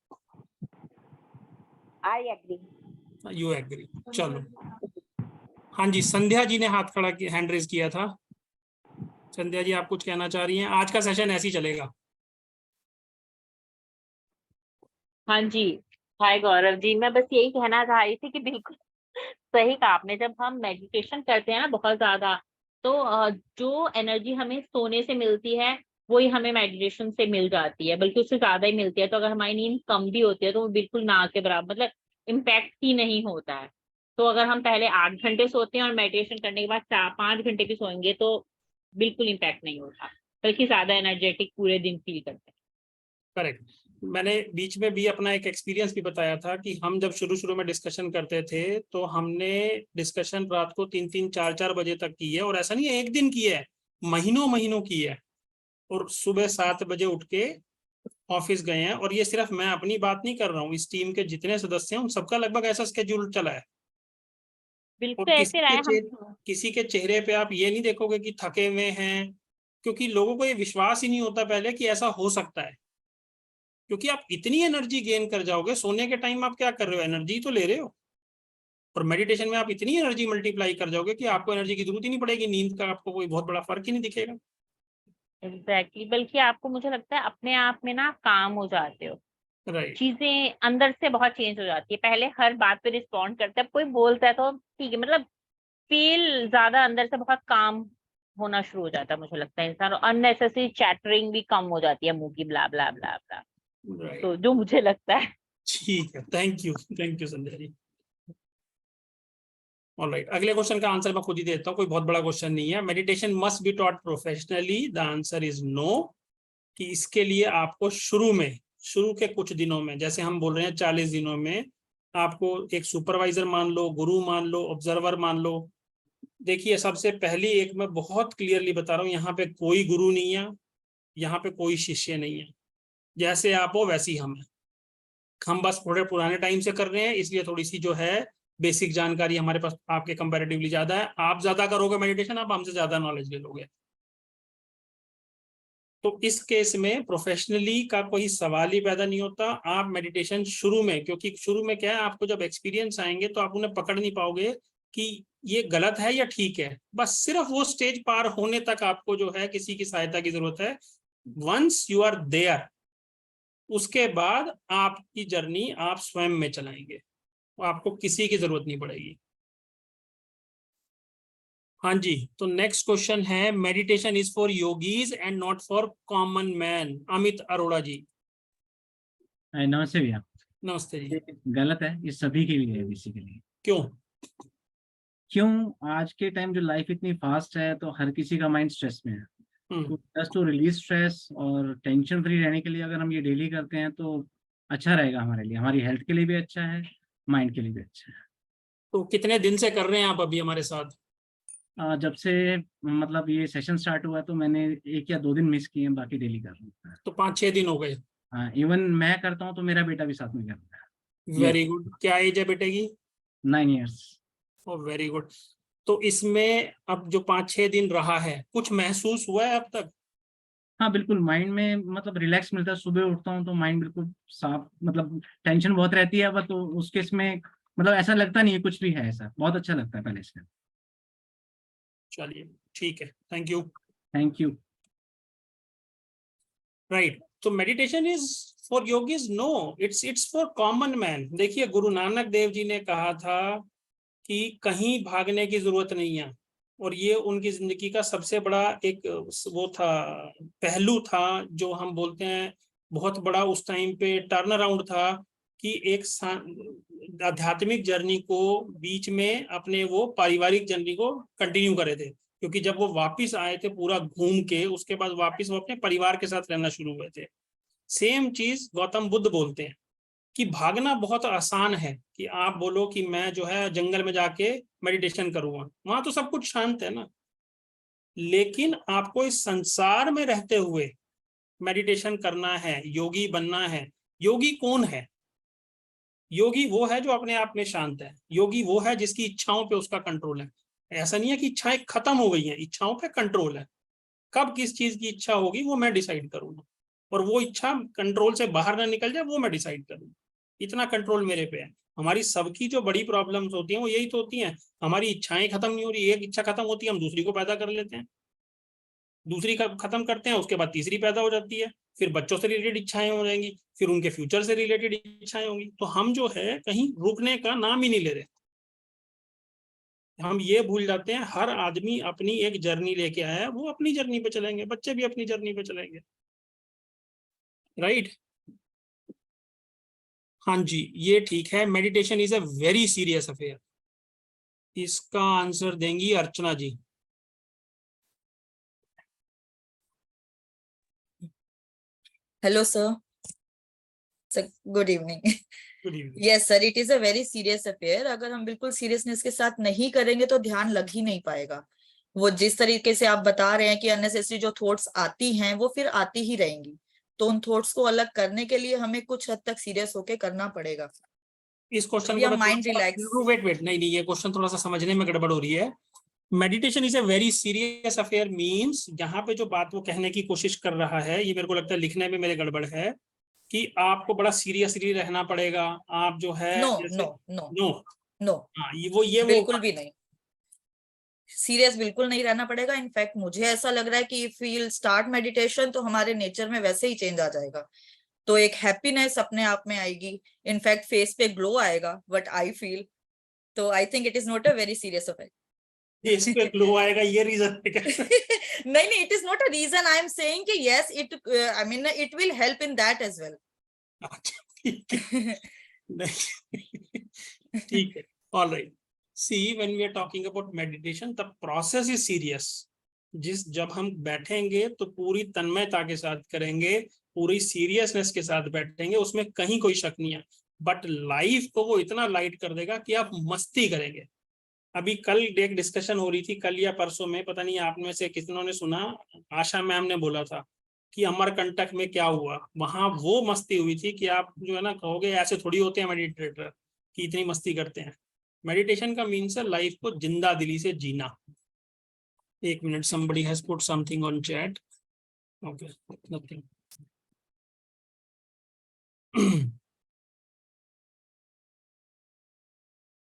I agree. You agree. चलो, हाँ जी, संध्या जी ने हाथ खड़ा किया, हैंड रेज किया था। संध्या जी, आप कुछ कहना चाह रही हैं? आज का सेशन ऐसे ही चलेगा। हाँ जी। हाय गौरव जी, मैं बस यही कहना चाह रही थी कि बिल्कुल सही कहा आपने। जब हम मेडिटेशन करते हैं ना बहुत ज्यादा, तो जो एनर्जी हमें सोने से मिलती है वही हमें मेडिटेशन से मिल जाती है, बल्कि उससे ज्यादा ही मिलती है। तो अगर हमारी नींद कम भी होती है तो वो बिल्कुल ना के बराबर, मतलब इम्पैक्ट ही नहीं होता है। तो अगर हम पहले 8 घंटे सोते हैं और मेडिटेशन करने के बाद 4-5 घंटे भी सोएंगे तो बिल्कुल इम्पैक्ट नहीं होता, बल्कि ज्यादा एनर्जेटिक पूरे दिन फील करते हैं। करेक्ट। मैंने बीच में भी अपना एक एक्सपीरियंस भी बताया था कि हम जब शुरू शुरू में डिस्कशन करते थे तो हमने डिस्कशन रात को 3-3, 4-4 बजे तक की है, और ऐसा नहीं है एक दिन की है, महीनों महीनों की है। और सुबह 7 बजे उठ के ऑफिस गए हैं। और ये सिर्फ मैं अपनी बात नहीं कर रहा हूँ, इस टीम के जितने सदस्य हैं उन सबका लगभग ऐसा स्केड्यूल चला है। और बिल्कुल ऐसे रहा है हम। किसी के चेहरे पे आप ये नहीं देखोगे कि थके हुए हैं, क्योंकि लोगों को ये विश्वास ही नहीं होता पहले कि ऐसा हो सकता है। क्योंकि आप इतनी एनर्जी गेन कर जाओगे, सोने के टाइम आप क्या कर रहे हो, एनर्जी तो ले रहे हो, और मेडिटेशन में आप इतनी एनर्जी मल्टीप्लाई कर जाओगे कि आपको एनर्जी की जरूरत ही नहीं पड़ेगी, नींद का आपको कोई बहुत बड़ा फर्क ही नहीं दिखेगा। एग्जैक्टली, बल्कि आपको मुझे लगता है अपने आप में ना काम हो जाते हो, राइट। चीजें अंदर से बहुत चेंज हो जाती है। पहले हर बात पे रिस्पॉन्ड करते हैं, कोई बोलता है तो ठीक है, मतलब फील ज्यादा अंदर से बहुत काम होना शुरू हो जाता है मुझे लगता है इंसान, और अननेसेसरी चैटरिंग भी कम हो जाती है मुंह की, ब्ला ब्ला ब्ला ब्ला। राइट। तो जो मुझे लगता है। ठीक है, thank you Sandhya ji. Alright, अगले क्वेश्चन का आंसर मैं खुद ही देता हूँ, कोई बहुत बड़ा क्वेश्चन नहीं है। Meditation must be taught professionally, the answer is no. कि इसके लिए आपको शुरू के कुछ दिनों में, जैसे हम बोल रहे हैं 40 दिनों में, आपको एक सुपरवाइजर मान लो, गुरु मान लो, ऑब्जर्वर मान लो। देखिए, सबसे पहली एक मैं बहुत क्लियरली बता रहा हूँ, यहाँ पे कोई गुरु नहीं है, यहाँ पे कोई शिष्य नहीं है। जैसे आप हो वैसी हम हैं। हम बस थोड़े पुराने टाइम से कर रहे हैं, इसलिए थोड़ी सी जो है बेसिक जानकारी हमारे पास आपके कंपैरेटिवली ज्यादा है। आप ज्यादा करोगे मेडिटेशन, आप हमसे ज्यादा नॉलेज ले लोगे। तो इस केस में प्रोफेशनली का कोई सवाल ही पैदा नहीं होता। आप मेडिटेशन शुरू में, क्योंकि शुरू में क्या है, आपको जब एक्सपीरियंस आएंगे तो आप उन्हें पकड़ नहीं पाओगे कि ये गलत है या ठीक है। बस सिर्फ वो स्टेज पार होने तक आपको जो है किसी की सहायता की जरूरत है। वंस यू आर देयर, उसके बाद आपकी जर्नी आप स्वयं में चलाएंगे, आपको किसी की जरूरत नहीं पड़ेगी। हाँ जी, तो नेक्स्ट क्वेश्चन है, meditation is for yogis and not for common man. Amit Arora ji. नमस्ते भैया। नमस्ते जी। गलत है, ये सभी के लिए है बेसिकली। क्यों? क्यों? आज के टाइम जो लाइफ इतनी फास्ट है तो हर किसी का माइंड स्ट्रेस में है। तो जस्ट टू रिलीज स्ट्रेस और टेंशन फ्री रहने के लिए अगर हम ये डेली करते हैं तो अच्छा रहेगा हमारे लिए, हमारी हेल्थ के लिए भी अच्छा है, माइंड के लिए भी अच्छा है। तो कितने दिन से कर रहे हैं आप अभी हमारे साथ? जब से मतलब ये सेशन स्टार्ट हुआ तो मैंने 1 या 2 दिन मिस किए हैं, बाकी डेली कर रहा हूँ। तो 5-6 दिन हो गए। हाँ, इवन मैं करता हूँ तो मेरा बेटा भी साथ में करता है। Very good. क्या एज है बेटे की? 9 years। ओ वेरी गुड। तो इसमें अब जो 5-6 दिन रहा है, कुछ महसूस हुआ है अब तक? हाँ बिल्कुल, माइंड में मतलब रिलैक्स मिलता है। सुबह उठता हूँ तो माइंड बिल्कुल साफ, मतलब टेंशन बहुत रहती है बट तो उस केस में मतलब ऐसा लगता नहीं है कुछ भी है, ऐसा बहुत अच्छा लगता है पहले से। चलिए ठीक है, thank you. Thank you. Right, तो meditation is for yogis? No, it's for common man. देखिए, गुरु नानक देव जी ने कहा था कि कहीं भागने की जरूरत नहीं है, और ये उनकी जिंदगी का सबसे बड़ा एक वो था, पहलू था, जो हम बोलते हैं बहुत बड़ा उस टाइम पे टर्न अराउंड था, कि एक आध्यात्मिक जर्नी को बीच में अपने वो पारिवारिक जर्नी को कंटिन्यू करे थे। क्योंकि जब वो वापस आए थे पूरा घूम के, उसके बाद वापस वो अपने परिवार के साथ रहना शुरू हुए थे। सेम चीज गौतम बुद्ध बोलते हैं कि भागना बहुत आसान है, कि आप बोलो कि मैं जो है जंगल में जाके मेडिटेशन करूंगा, वहां तो सब कुछ शांत है ना। लेकिन आपको इस संसार में रहते हुए मेडिटेशन करना है, योगी बनना है। योगी कौन है? योगी वो है जो अपने आप में शांत है। योगी वो है जिसकी इच्छाओं पे उसका कंट्रोल है। ऐसा नहीं है कि इच्छाएं खत्म हो गई हैं, इच्छाओं पे कंट्रोल है। कब किस चीज की इच्छा होगी वो मैं डिसाइड करूंगा, और वो इच्छा कंट्रोल से बाहर ना निकल जाए वो मैं डिसाइड करूंगा। इतना कंट्रोल मेरे पे है। हमारी सबकी जो बड़ी प्रॉब्लम्स होती हैं वो यही तो होती हैं, हमारी इच्छाएं खत्म नहीं हो रही। एक इच्छा खत्म होती है, हम दूसरी को पैदा कर लेते हैं, दूसरी खत्म करते हैं, उसके बाद तीसरी पैदा हो जाती है, फिर बच्चों से रिलेटेड इच्छाएं हो जाएंगी, फिर उनके फ्यूचर से रिलेटेड इच्छाएं होंगी। तो हम जो है कहीं रुकने का नाम ही नहीं ले रहे। हम ये भूल जाते हैं हर आदमी अपनी एक जर्नी लेके आया है, वो अपनी जर्नी पे चलेंगे, बच्चे भी अपनी जर्नी पे चलेंगे। राइट? हाँ जी, ये ठीक है। Meditation is a very serious affair. इसका आंसर देंगी अर्चना जी। Hello, sir. Good evening. Good evening. Yes, sir. It is a very serious affair. अगर हम बिल्कुल सीरियसनेस के साथ नहीं करेंगे तो ध्यान लग ही नहीं पाएगा। वो जिस तरीके से आप बता रहे हैं कि अननेसेसरी जो थॉट्स आती हैं वो फिर आती ही रहेंगी, तो उन थॉट्स को अलग करने के लिए हमें कुछ हद तक सीरियस होके करना पड़ेगा। इस क्वेश्चन को माइंड रिलैक्स। वेट नहीं, ये क्वेश्चन थोड़ा सा समझने में गड़बड़ हो रही है। Meditation is a very serious affair means, यहाँ पे जो बात वो कहने की कोशिश कर रहा है, ये मेरे को लगता है लिखने में मेरे गड़बड़ है, कि आपको बड़ा सीरियसली रहना पड़ेगा। आप जो है नो जैसे, नो नो नो नो, हाँ, ये बिल्कुल भी नहीं। सीरियस बिल्कुल नहीं रहना पड़ेगा। इनफैक्ट मुझे ऐसा लग रहा है कि if we will start meditation तो हमारे नेचर में वैसे ही चेंज आ जाएगा, तो एक हैप्पीनेस अपने आप में आएगी, इनफैक्ट फेस पे ग्लो आएगा, बट आई फील, तो I think it is not a very serious affair. इस पे ग्लो आएगा, ये रीजन है क्या? नहीं, it is not a reason. I am saying कि yes, it I mean it will help in that as well. ठीक है, all right. See, when we are talking about meditation, the process is serious. जब हम बैठेंगे तो पूरी तन्मयता के साथ करेंगे, पूरी सीरियसनेस के साथ बैठेंगे, उसमें कहीं कोई शक नहीं है। बट लाइफ को वो इतना लाइट कर देगा कि आप मस्ती करेंगे। अभी कल एक डिस्कशन हो रही थी, कल या परसों में, पता नहीं आप में से कितनों ने सुना, आशा मैम ने बोला था कि अमरकंटक में क्या हुआ, वहां वो मस्ती हुई थी कि आप जो है ना कहोगे ऐसे थोड़ी होते हैं मेडिटेटर कि इतनी मस्ती करते हैं। मेडिटेशन का मीन्स है लाइफ को जिंदा दिली से जीना। एक minute, somebody has put something on chat. Okay, nothing.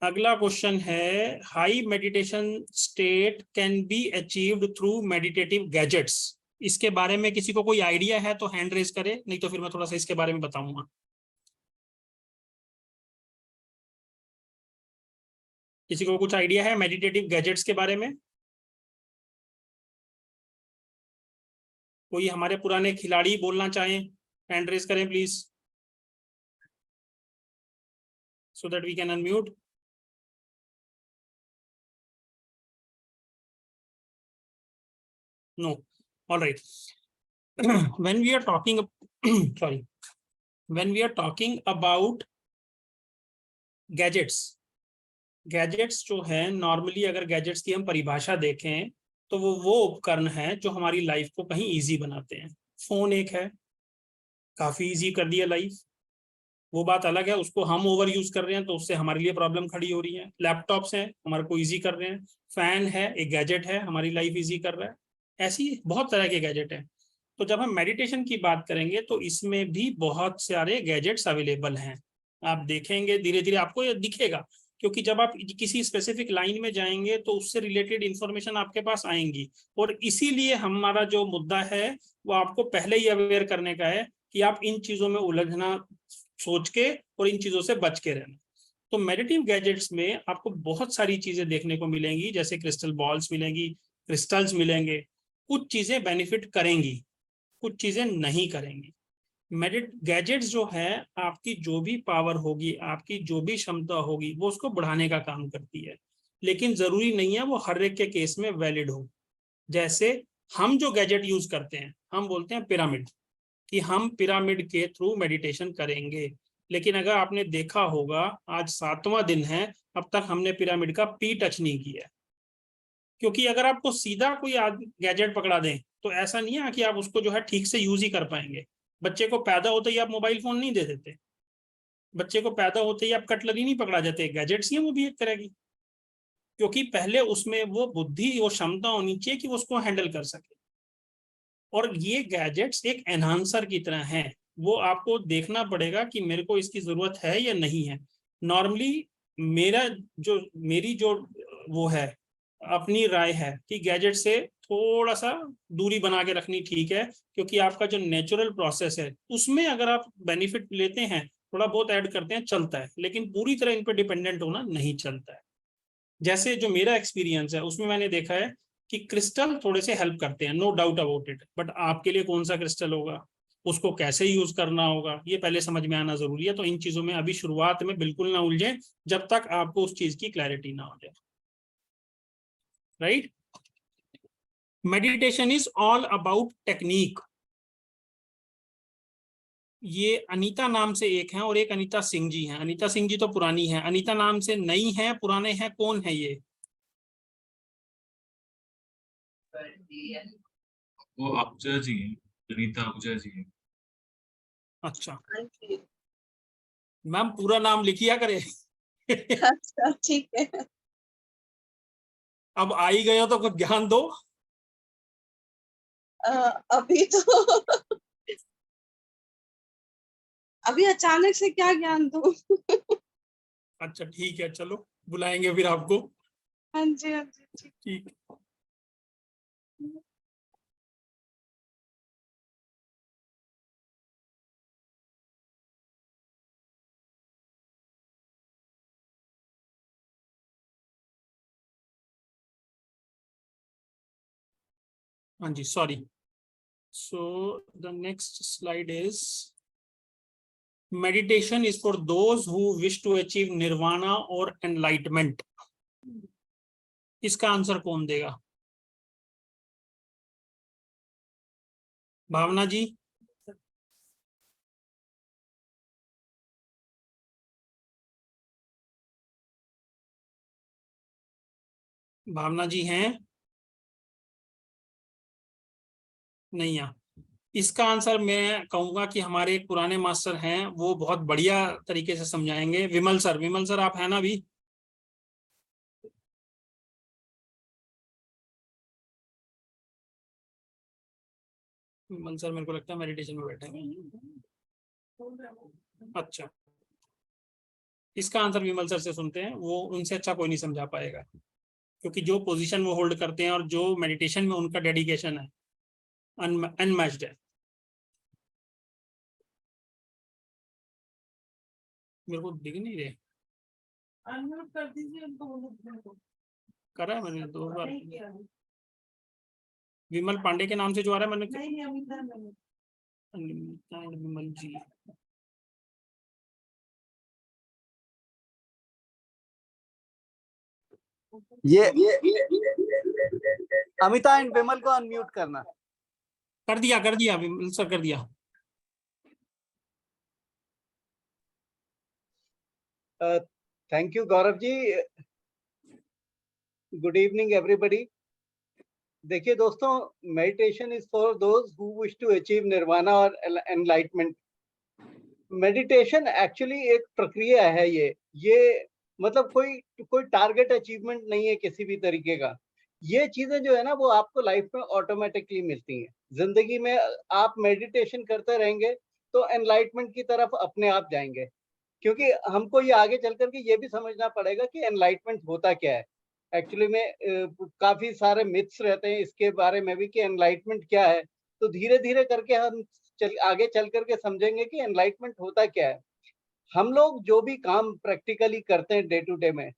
अगला क्वेश्चन है, high meditation state can be achieved through meditative gadgets. इसके बारे में किसी को कोई आइडिया है तो हैंड रेज करे, नहीं तो फिर मैं थोड़ा सा इसके बारे में बताऊंगा। किसी को कुछ आइडिया है मेडिटेटिव गैजेट्स के बारे में? कोई हमारे पुराने खिलाड़ी बोलना चाहें, हैंड रेज करें please, so that we can unmute. No, all right. When we are talking sorry, when we are talking about gadgets, gadgets जो है नॉर्मली अगर गैजेट्स की हम परिभाषा देखें तो वो उपकरण हैं जो हमारी लाइफ को कहीं इजी बनाते हैं। फोन एक है, काफी इजी कर दिया लाइफ, वो बात अलग है, उसको हम ओवर यूज कर रहे हैं तो उससे हमारे लिए प्रॉब्लम खड़ी हो रही है। लैपटॉप्स हैं, हमारे को इजी कर रहे हैं। फैन है, एक गैजेट है, हमारी लाइफ इजी कर रहा है। ऐसी बहुत तरह के गैजेट हैं। तो जब हम मेडिटेशन की बात करेंगे तो इसमें भी बहुत सारे गैजेट्स अवेलेबल हैं। आप देखेंगे धीरे धीरे आपको ये दिखेगा, क्योंकि जब आप किसी स्पेसिफिक लाइन में जाएंगे तो उससे रिलेटेड इंफॉर्मेशन आपके पास आएंगी। और इसीलिए हमारा जो मुद्दा है वो आपको पहले ही अवेयर करने का है कि आप इन चीजों में उलझना सोच के और इन चीजों से बच के रहना। तो मेडिटेटिव गैजेट्स में आपको बहुत सारी चीजें देखने को मिलेंगी, जैसे क्रिस्टल बॉल्स मिलेंगी, क्रिस्टल्स मिलेंगे। कुछ चीजें बेनिफिट करेंगी, कुछ चीजें नहीं करेंगी। गैजेट्स जो है आपकी जो भी पावर होगी, आपकी जो भी क्षमता होगी, वो उसको बढ़ाने का काम करती है, लेकिन जरूरी नहीं है वो हर एक के केस में वैलिड हो। जैसे हम जो गैजेट यूज करते हैं, हम बोलते हैं पिरामिड, कि हम पिरामिड के थ्रू मेडिटेशन करेंगे। लेकिन अगर आपने देखा होगा आज 7वां दिन है, अब तक हमने पिरामिड का पी टच नहीं किया। क्योंकि अगर आपको सीधा कोई गैजेट पकड़ा दें तो ऐसा नहीं है कि आप उसको जो है ठीक से यूज ही कर पाएंगे। बच्चे को पैदा होते ही आप मोबाइल फोन नहीं दे देते, बच्चे को पैदा होते ही आप कटलरी नहीं पकड़ा जाते, गैजेट्स ही है वो भी एक तरह की। क्योंकि पहले उसमें वो बुद्धि, वो क्षमता होनी चाहिए कि वो उसको हैंडल कर सके। और ये गैजेट्स एक एनहांसर की तरह हैं, वो आपको देखना पड़ेगा कि मेरे को इसकी जरूरत है या नहीं है। नॉर्मली मेरी जो वो है अपनी राय है कि गैजेट से थोड़ा सा दूरी बना के रखनी ठीक है, क्योंकि आपका जो नेचुरल प्रोसेस है उसमें अगर आप बेनिफिट लेते हैं, थोड़ा बहुत ऐड करते हैं, चलता है, लेकिन पूरी तरह इन पर डिपेंडेंट होना नहीं चलता है। जैसे जो मेरा एक्सपीरियंस है उसमें मैंने देखा है कि क्रिस्टल थोड़े से हेल्प करते हैं, no doubt about it, but आपके लिए कौन सा क्रिस्टल होगा, उसको कैसे यूज करना होगा, ये पहले समझ में आना जरूरी है। तो इन चीजों में अभी शुरुआत में बिल्कुल ना उलझें जब तक आपको उस चीज की क्लैरिटी ना हो जाए। Right? Meditation is all about technique. ये अनीता नाम से एक है और एक अनीता सिंह जी हैं। अनीता सिंह जी तो पुरानी है, अनीता नाम से नई है, पुराने हैं, कौन है ये? वो अफजल जी हैं, अनीता अफजल जी हैं। अच्छा मैम, पूरा नाम लिखिया करे। अच्छा ठीक है। अब आई गए हो तो कुछ ज्ञान दो। अभी तो अभी अचानक से क्या ज्ञान दूं। अच्छा ठीक है, चलो बुलाएंगे फिर आपको। हाँ जी ठीक। ठीक। हाँ जी, sorry. So the next slide is meditation is for those who wish to achieve nirvana or enlightenment. इसका आंसर कौन देगा? भावना जी? भावना जी हैं? नहीं आ। इसका आंसर मैं कहूंगा कि हमारे एक पुराने मास्टर हैं, वो बहुत बढ़िया तरीके से समझाएंगे। विमल सर आप है ना अभी? विमल सर मेरे को लगता है मेडिटेशन में बैठे हैं। अच्छा, इसका आंसर विमल सर से सुनते हैं, वो उनसे अच्छा कोई नहीं समझा पाएगा, क्योंकि जो पोजीशन वो होल्ड करते हैं और जो मेडिटेशन में उनका डेडिकेशन है अनमैच्ड है। मेरे को दिख नहीं रहे। अनम्यूट कर दीजिए उनको। करा है मैंने 2 बार। विमल पांडे के नाम से जो आ रहा है मैंने। अनिता विमल जी। ये अमिता एंड विमल को अनम्यूट करना। कर दिया विमल सर, कर दिया। Thank you Gaurav ji. Good evening everybody. देखिए दोस्तों, meditation is for those who wish to achieve nirvana और एनलाइटमेंट। मेडिटेशन एक्चुअली एक प्रक्रिया है। ये मतलब कोई टारगेट अचीवमेंट नहीं है किसी भी तरीके का। ये चीजें जो है ना, वो आपको लाइफ में ऑटोमेटिकली मिलती हैं। जिंदगी में आप मेडिटेशन करते रहेंगे तो एनलाइटमेंट की तरफ अपने आप जाएंगे, क्योंकि हमको ये आगे चल करके ये भी समझना पड़ेगा कि एनलाइटमेंट होता क्या है। एक्चुअली में काफी सारे मिथ्स रहते हैं इसके बारे में भी कि एनलाइटमेंट क्या है। तो धीरे धीरे करके हम आगे चल करके समझेंगे कि एनलाइटमेंट होता क्या है। हम लोग जो भी काम प्रैक्टिकली करते हैं डे टू डे में,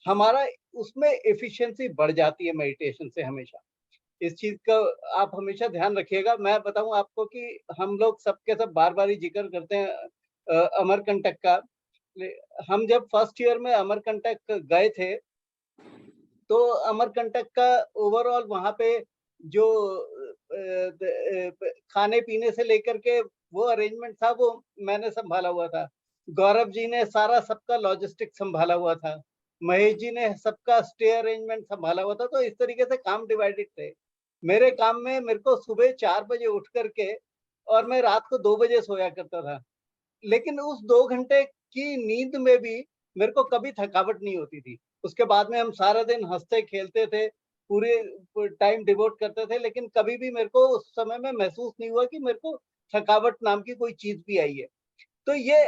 हमारा उसमें एफिशिएंसी बढ़ जाती है मेडिटेशन से। हमेशा इस चीज का आप हमेशा ध्यान रखिएगा। मैं बताऊं आपको कि हम लोग सबके सब बार बार ही जिक्र करते हैं अमरकंटक का। हम जब फर्स्ट ईयर में अमरकंटक गए थे, तो अमरकंटक का ओवरऑल वहां पे जो खाने पीने से लेकर के वो अरेंजमेंट था, वो मैंने संभाला हुआ था। गौरव जी ने सारा सबका लॉजिस्टिक संभाला हुआ था। महेश जी ने सबका स्टे अरेंजमेंट संभाला हुआ था। तो इस तरीके से काम डिवाइडेड थे। मेरे काम में मेरे को सुबह 4 बजे उठ करके और मैं रात को 2 बजे सोया करता था। लेकिन उस 2 घंटे की नींद में भी मेरे को कभी थकावट नहीं होती थी। उसके बाद में हम सारा दिन हंसते खेलते थे, पूरे टाइम डिवोट करते थे, लेकिन कभी भी मेरे को उस समय में महसूस नहीं हुआ कि मेरे को थकावट नाम की कोई चीज भी आई है। तो ये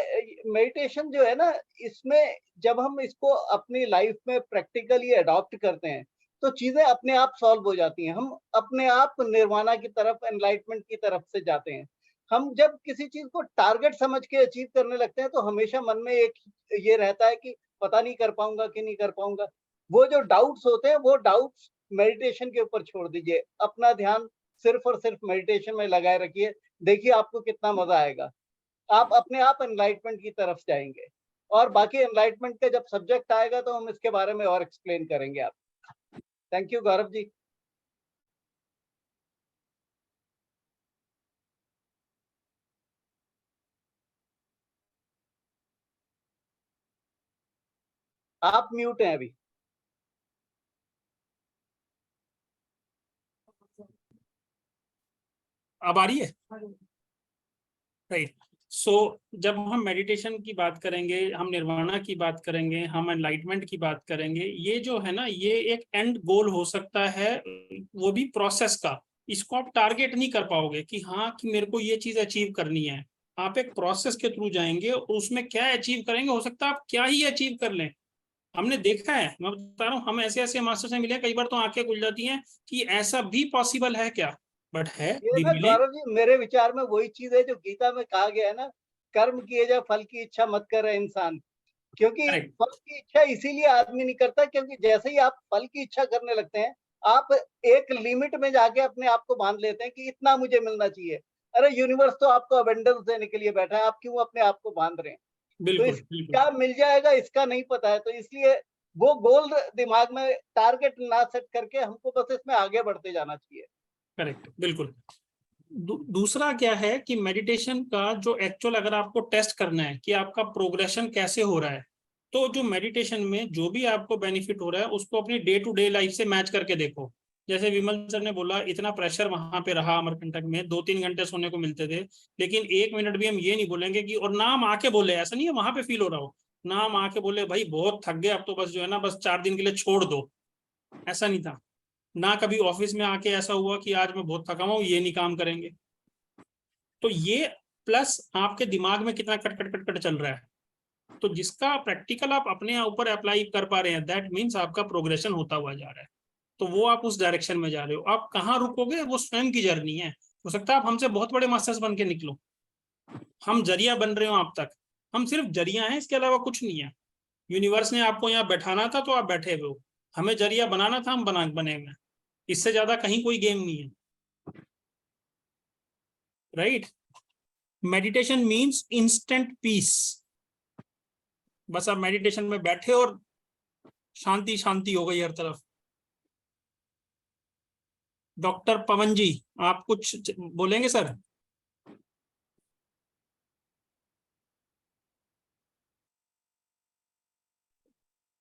मेडिटेशन जो है ना, इसमें जब हम इसको अपनी लाइफ में प्रैक्टिकली अडॉप्ट करते हैं तो चीजें अपने आप सॉल्व हो जाती हैं। हम अपने आप निर्वाणा की तरफ, एनलाइटमेंट की तरफ से जाते हैं। हम जब किसी चीज को टारगेट समझ के अचीव करने लगते हैं तो हमेशा मन में एक ये रहता है कि पता नहीं कर पाऊंगा कि नहीं कर पाऊंगा। वो जो डाउट्स होते हैं, वो डाउट्स मेडिटेशन के ऊपर छोड़ दीजिए। अपना ध्यान सिर्फ और सिर्फ मेडिटेशन में लगाए रखिए। देखिए आपको कितना मजा आएगा। आप अपने आप एनलाइटमेंट की तरफ जाएंगे। और बाकी एनलाइटमेंट का जब सब्जेक्ट आएगा तो हम इसके बारे में और एक्सप्लेन करेंगे आप। थैंक यू गौरव जी। आप म्यूट हैं अभी। अब आ रही है? राइट। सो जब हम मेडिटेशन की बात करेंगे, हम निर्वाणा की बात करेंगे, हम एनलाइटमेंट की बात करेंगे, ये जो है ना, ये एक एंड गोल हो सकता है, वो भी प्रोसेस का। इसको आप टारगेट नहीं कर पाओगे कि हाँ कि मेरे को ये चीज अचीव करनी है। आप एक प्रोसेस के थ्रू जाएंगे और उसमें क्या अचीव करेंगे, हो सकता है आप क्या ही अचीव कर लें। हमने देखा है, मैं बता रहा हूँ, हम ऐसे ऐसे मास्टर से मिले, कई बार तो आंखें खुल जाती हैं कि ऐसा भी पॉसिबल है क्या, बट है ये भी ना मिले। गौरव जी, मेरे विचार में वही चीज है जो गीता में कहा गया है ना, कर्म किए जा फल की इच्छा मत करे इंसान। क्योंकि Correct. फल की इच्छा इसीलिए आदमी नहीं करता क्योंकि जैसे ही आप फल की इच्छा करने लगते हैं, आप एक लिमिट में जाके अपने आप को बांध लेते हैं कि इतना मुझे मिलना चाहिए। अरे यूनिवर्स तो आपको अबेंडेंस देने के लिए बैठा है, आप क्यों अपने आप को बांध रहे हैं? तो बिल्कुल क्या मिल जाएगा इसका नहीं पता है। तो इसलिए वो गोल दिमाग में टारगेट ना सेट करके हमको बस इसमें आगे बढ़ते जाना चाहिए। करेक्ट, बिल्कुल। दूसरा क्या है कि मेडिटेशन का जो एक्चुअल, अगर आपको टेस्ट करना है कि आपका प्रोग्रेशन कैसे हो रहा है, तो जो मेडिटेशन में जो भी आपको बेनिफिट हो रहा है उसको अपनी डे टू डे लाइफ से मैच करके देखो। जैसे विमल सर ने बोला, इतना प्रेशर वहां पे रहा अमरकंटक में, 2-3 घंटे सोने को मिलते थे, लेकिन 1 मिनट भी हम ये नहीं बोलेंगे कि, और ना हम आके बोले, ऐसा नहीं है वहां पे फील हो रहा हो, ना हम आके बोले भाई बहुत थक गए अब तो बस जो है ना बस 4 दिन के लिए छोड़ दो, ऐसा नहीं था। ना कभी ऑफिस में आके ऐसा हुआ कि आज मैं बहुत थका हूँ, ये नहीं काम करेंगे। तो ये प्लस आपके दिमाग में कितना कट कट कट कट चल रहा है, तो जिसका प्रैक्टिकल आप अपने ऊपर अप्लाई कर पा रहे हैं, दैट मीन्स आपका प्रोग्रेशन होता हुआ जा रहा है, तो वो आप उस डायरेक्शन में जा रहे हो। आप कहाँ रुकोगे वो स्वयं की जर्नी है। हो सकता है आप हमसे बहुत बड़े मास्टर्स बन के निकलो, हम जरिया बन रहे हो आप तक, हम सिर्फ जरिया हैं, इसके अलावा कुछ नहीं है। यूनिवर्स ने आपको यहाँ बैठाना था तो आप बैठे हुए हो, हमें जरिया बनाना था, हम बने हुए हैं, इससे ज्यादा कहीं कोई गेम नहीं है, right. Meditation means instant peace, बस आप मेडिटेशन में बैठे और शांति शांति हो गई हर तरफ। डॉक्टर पवन जी, आप कुछ बोलेंगे सर?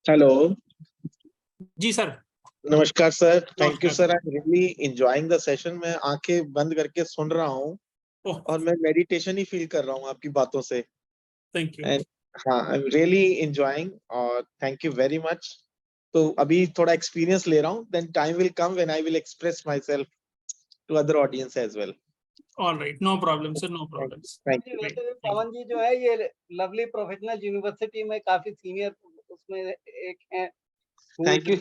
हेलो, जी सर। नमस्कार सर, थैंक यू नमस्कार। Sir. I am really enjoying the session. मैं आंखें बंद करके सुन रहा हूँ ओह, और मैं मेडिटेशन ही फील कर रहा हूँ आपकी बातों से। Thank you. एंड हाँ, आई एम रियली एंजॉयिंग और थैंक यू वेरी मच। तो अभी थोड़ा एक्सपीरियंस ले रहा हूँ, then time will come when I will express myself to other audience as well. Alright, no problem sir, no problem. Thank you. वैसे भी पवन जी जो है ये लवली प्रोफेशनल यूनिवर्सिटी में काफी सीनियर उसमें एक है। Thank you,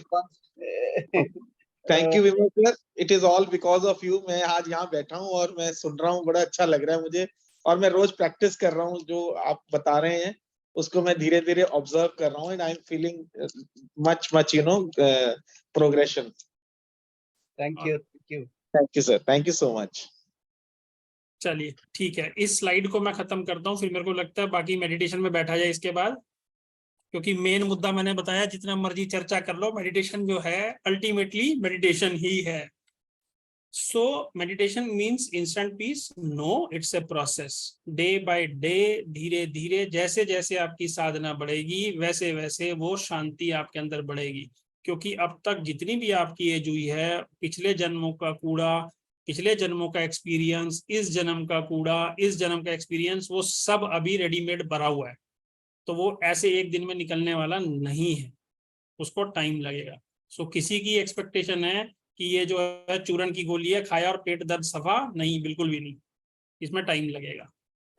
thank you Vimal sir. It is all because of you. मैं आज यहाँ बैठा हूँ और मैं सुन रहा हूँ, बड़ा अच्छा लग रहा है मुझे, और मैं रोज प्रैक्टिस कर रहा हूँ जो आप बता रहे हैं, उसको मैं धीरे धीरे ऑब्जर्व कर रहा हूँ, and I am feeling much much progression. Thank you, thank you, thank you sir, thank you so much. चलिए ठीक है, इस स्लाइड को मैं खत्म करता हूँ, फिर मेरे को लगता है बाकी मेडिटेशन में बैठा जाए इसके बाद, क्योंकि मेन मुद्दा मैंने बताया, जितना मर्जी चर्चा कर लो, मेडिटेशन जो है अल्टीमेटली मेडिटेशन ही है। So meditation means instant peace? No, it's a process, day by day, धीरे धीरे, जैसे जैसे आपकी साधना बढ़ेगी वैसे वैसे वो शांति आपके अंदर बढ़ेगी। क्योंकि अब तक जितनी भी आपकी एज हुई है, पिछले जन्मों का कूड़ा, पिछले जन्मों का एक्सपीरियंस, इस जन्म का कूड़ा, इस जन्म का एक्सपीरियंस, वो सब अभी रेडीमेड भरा हुआ है, तो वो ऐसे एक दिन में निकलने वाला नहीं है, उसको टाइम लगेगा। सो किसी की एक्सपेक्टेशन है कि ये जो है चूरन की गोली है, खाया और पेट दर्द सफा, नहीं, बिल्कुल भी नहीं, इसमें टाइम लगेगा।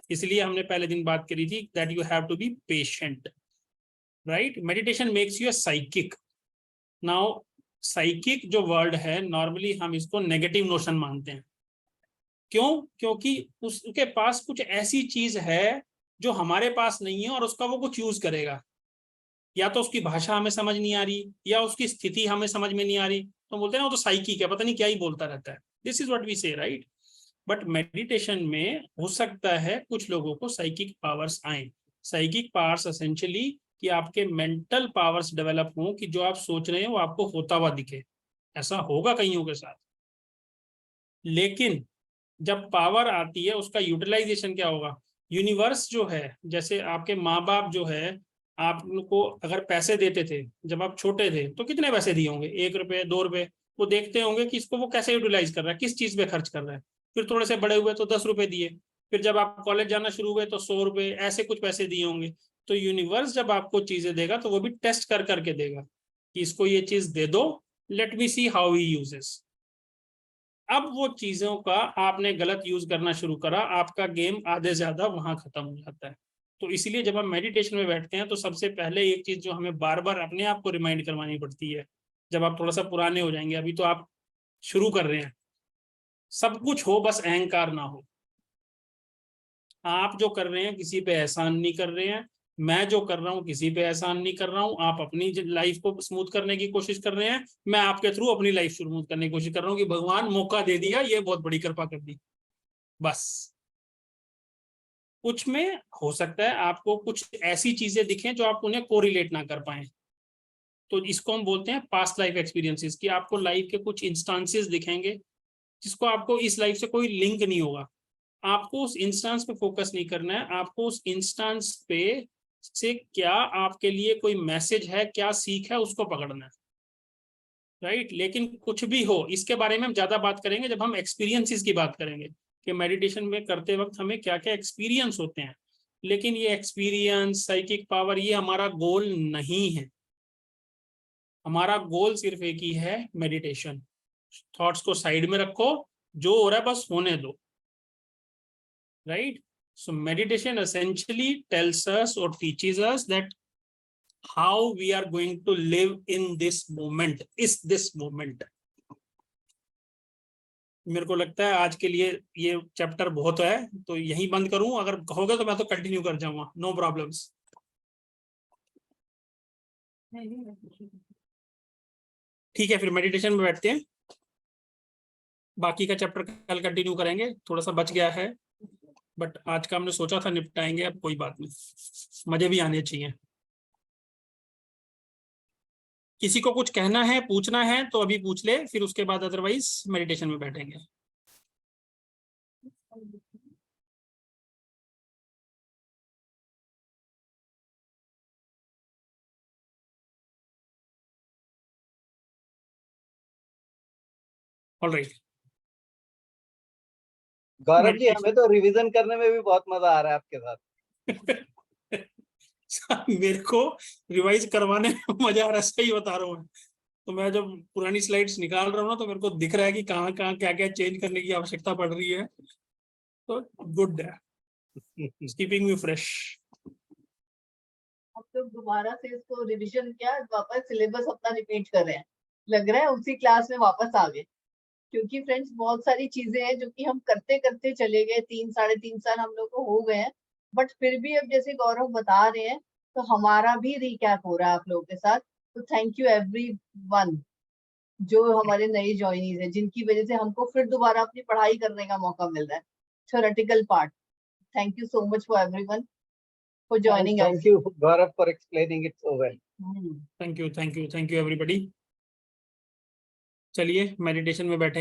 इसलिए हमने पहले दिन बात करी थी that you have to be patient, right. Meditation makes you a psychic. Now psychic जो वर्ड है, नॉर्मली हम इसको नेगेटिव नोशन मानते हैं। क्यों? क्योंकि उसके पास कुछ ऐसी चीज है जो हमारे पास नहीं है और उसका वो कुछ यूज करेगा, या तो उसकी भाषा हमें समझ नहीं आ रही, या उसकी स्थिति हमें समझ में नहीं आ रही, तो बोलते हैं ना वो तो साइकिक है, पता नहीं क्या ही बोलता रहता है। दिस इज व्हाट वी से, राइट। बट मेडिटेशन में हो सकता है कुछ लोगों को साइकिक पावर्स आए। साइकिक पावर्स एसेंशियली कि आपके मेंटल पावर्स डेवलप हों, कि जो आप सोच रहे हैं वो आपको होता हुआ दिखे। ऐसा होगा कईयों के साथ, लेकिन जब पावर आती है उसका यूटिलाइजेशन क्या होगा? यूनिवर्स जो है, जैसे आपके माँ बाप जो है, आपको अगर पैसे देते थे जब आप छोटे थे, तो कितने पैसे दिए होंगे? 1 रुपए, 2 रुपए। वो देखते होंगे कि इसको वो कैसे यूटिलाइज कर रहा है, किस चीज पे खर्च कर रहा है। फिर थोड़े से बड़े हुए तो 10 रुपए दिए, फिर जब आप कॉलेज जाना शुरू हुए तो 100 रुपए, ऐसे कुछ पैसे दिए होंगे। तो यूनिवर्स जब आपको चीजें देगा तो वो भी टेस्ट कर करके देगा कि इसको ये चीज दे दो, let me see how he uses. अब वो चीजों का आपने गलत यूज करना शुरू करा, आपका गेम आधे ज्यादा वहां खत्म हो जाता है। तो इसीलिए जब हम मेडिटेशन में बैठते हैं तो सबसे पहले एक चीज जो हमें बार बार अपने आप को रिमाइंड करवानी पड़ती है, जब आप थोड़ा सा पुराने हो जाएंगे, अभी तो आप शुरू कर रहे हैं, सब कुछ हो बस अहंकार ना हो। आप जो कर रहे हैं किसी पे एहसान नहीं कर रहे हैं, मैं जो कर रहा हूँ किसी पे एहसान नहीं कर रहा हूँ। आप अपनी लाइफ को स्मूथ करने की कोशिश कर रहे हैं, मैं आपके थ्रू अपनी लाइफ स्मूथ करने की कोशिश कर रहा हूँ कि भगवान मौका दे दिया, ये बहुत बड़ी कृपा कर दी। बस कुछ में हो सकता है आपको कुछ ऐसी चीजें दिखें जो आप उन्हें कोरिलेट ना कर पाए, तो इसको हम बोलते हैं पास्ट लाइफ एक्सपीरियंसेस, कि आपको लाइफ के कुछ इंस्टांसेस दिखेंगे जिसको आपको इस लाइफ से कोई लिंक नहीं होगा। आपको उस इंस्टांस पे फोकस नहीं करना है, आपको उस इंस्टांस पे से क्या आपके लिए कोई मैसेज है, क्या सीख है, उसको पकड़ना है। राइट। लेकिन कुछ भी हो, इसके बारे में हम ज्यादा बात करेंगे जब हम एक्सपीरियंसेस की बात करेंगे कि मेडिटेशन में करते वक्त हमें क्या क्या एक्सपीरियंस होते हैं। लेकिन ये एक्सपीरियंस, साइकिक पावर, ये हमारा गोल नहीं है। हमारा गोल सिर्फ एक ही है, मेडिटेशन। थॉट्स को साइड में रखो, जो हो रहा है बस होने दो, right. So meditation essentially tells us और teaches us that how we are going to live in this moment, is this moment। मेरे को लगता है आज के लिए ये चैप्टर बहुत है, तो यहीं बंद करूं। अगर कहोगे तो मैं तो कंटिन्यू कर जाऊंगा, नो प्रॉब्लम्स। ठीक है, फिर मेडिटेशन में बैठते हैं। बाकी का चैप्टर कल कंटिन्यू करेंगे, थोड़ा सा बच गया है, बट आज का हमने सोचा था निपटाएंगे, अब कोई बात नहीं, मजे भी आने चाहिए। किसी को कुछ कहना है, पूछना है तो अभी पूछ ले, फिर उसके बाद अदरवाइज मेडिटेशन में बैठेंगे। ऑलराइट गौरव जी, हमें तो रिवीजन करने में भी बहुत मजा आ रहा है आपके साथ। मेरे को रिवाइज करवाने में मजा आ रहा है, सही बता रहा हूँ। तो मैं जब पुरानी स्लाइड्स निकाल रहा हूँ ना, तो मेरे को दिख रहा है कि कहाँ कहाँ क्या क्या चेंज करने की आवश्यकता पड़ रही है। तो गुड है, कीपिंग मी फ्रेश। हम लोग दोबारा से इसको रिवीजन किया, वापस सिलेबस अपना रिपीट कर रहे हैं, लग रहा है उसी क्लास में वापस आ गए। क्योंकि फ्रेंड्स बहुत सारी चीजें हैं जो कि हम करते करते चले गए, 3-3.5 साल हम लोग को हो गए हैं, बट फिर भी अब जैसे गौरव बता रहे हैं तो हमारा भी रिकैप हो रहा है आप लोगों के साथ। तो थैंक यू एवरीवन जो हमारे नए ज्वाइनीज हैं, जिनकी वजह से हमको फिर दोबारा अपनी पढ़ाई करने का मौका मिल रहा है, theoretical part. Thank you so much for everyone for joining us. Thank you Gaurav for explaining it so well. Thank you everybody. चलिए मेडिटेशन में बैठे।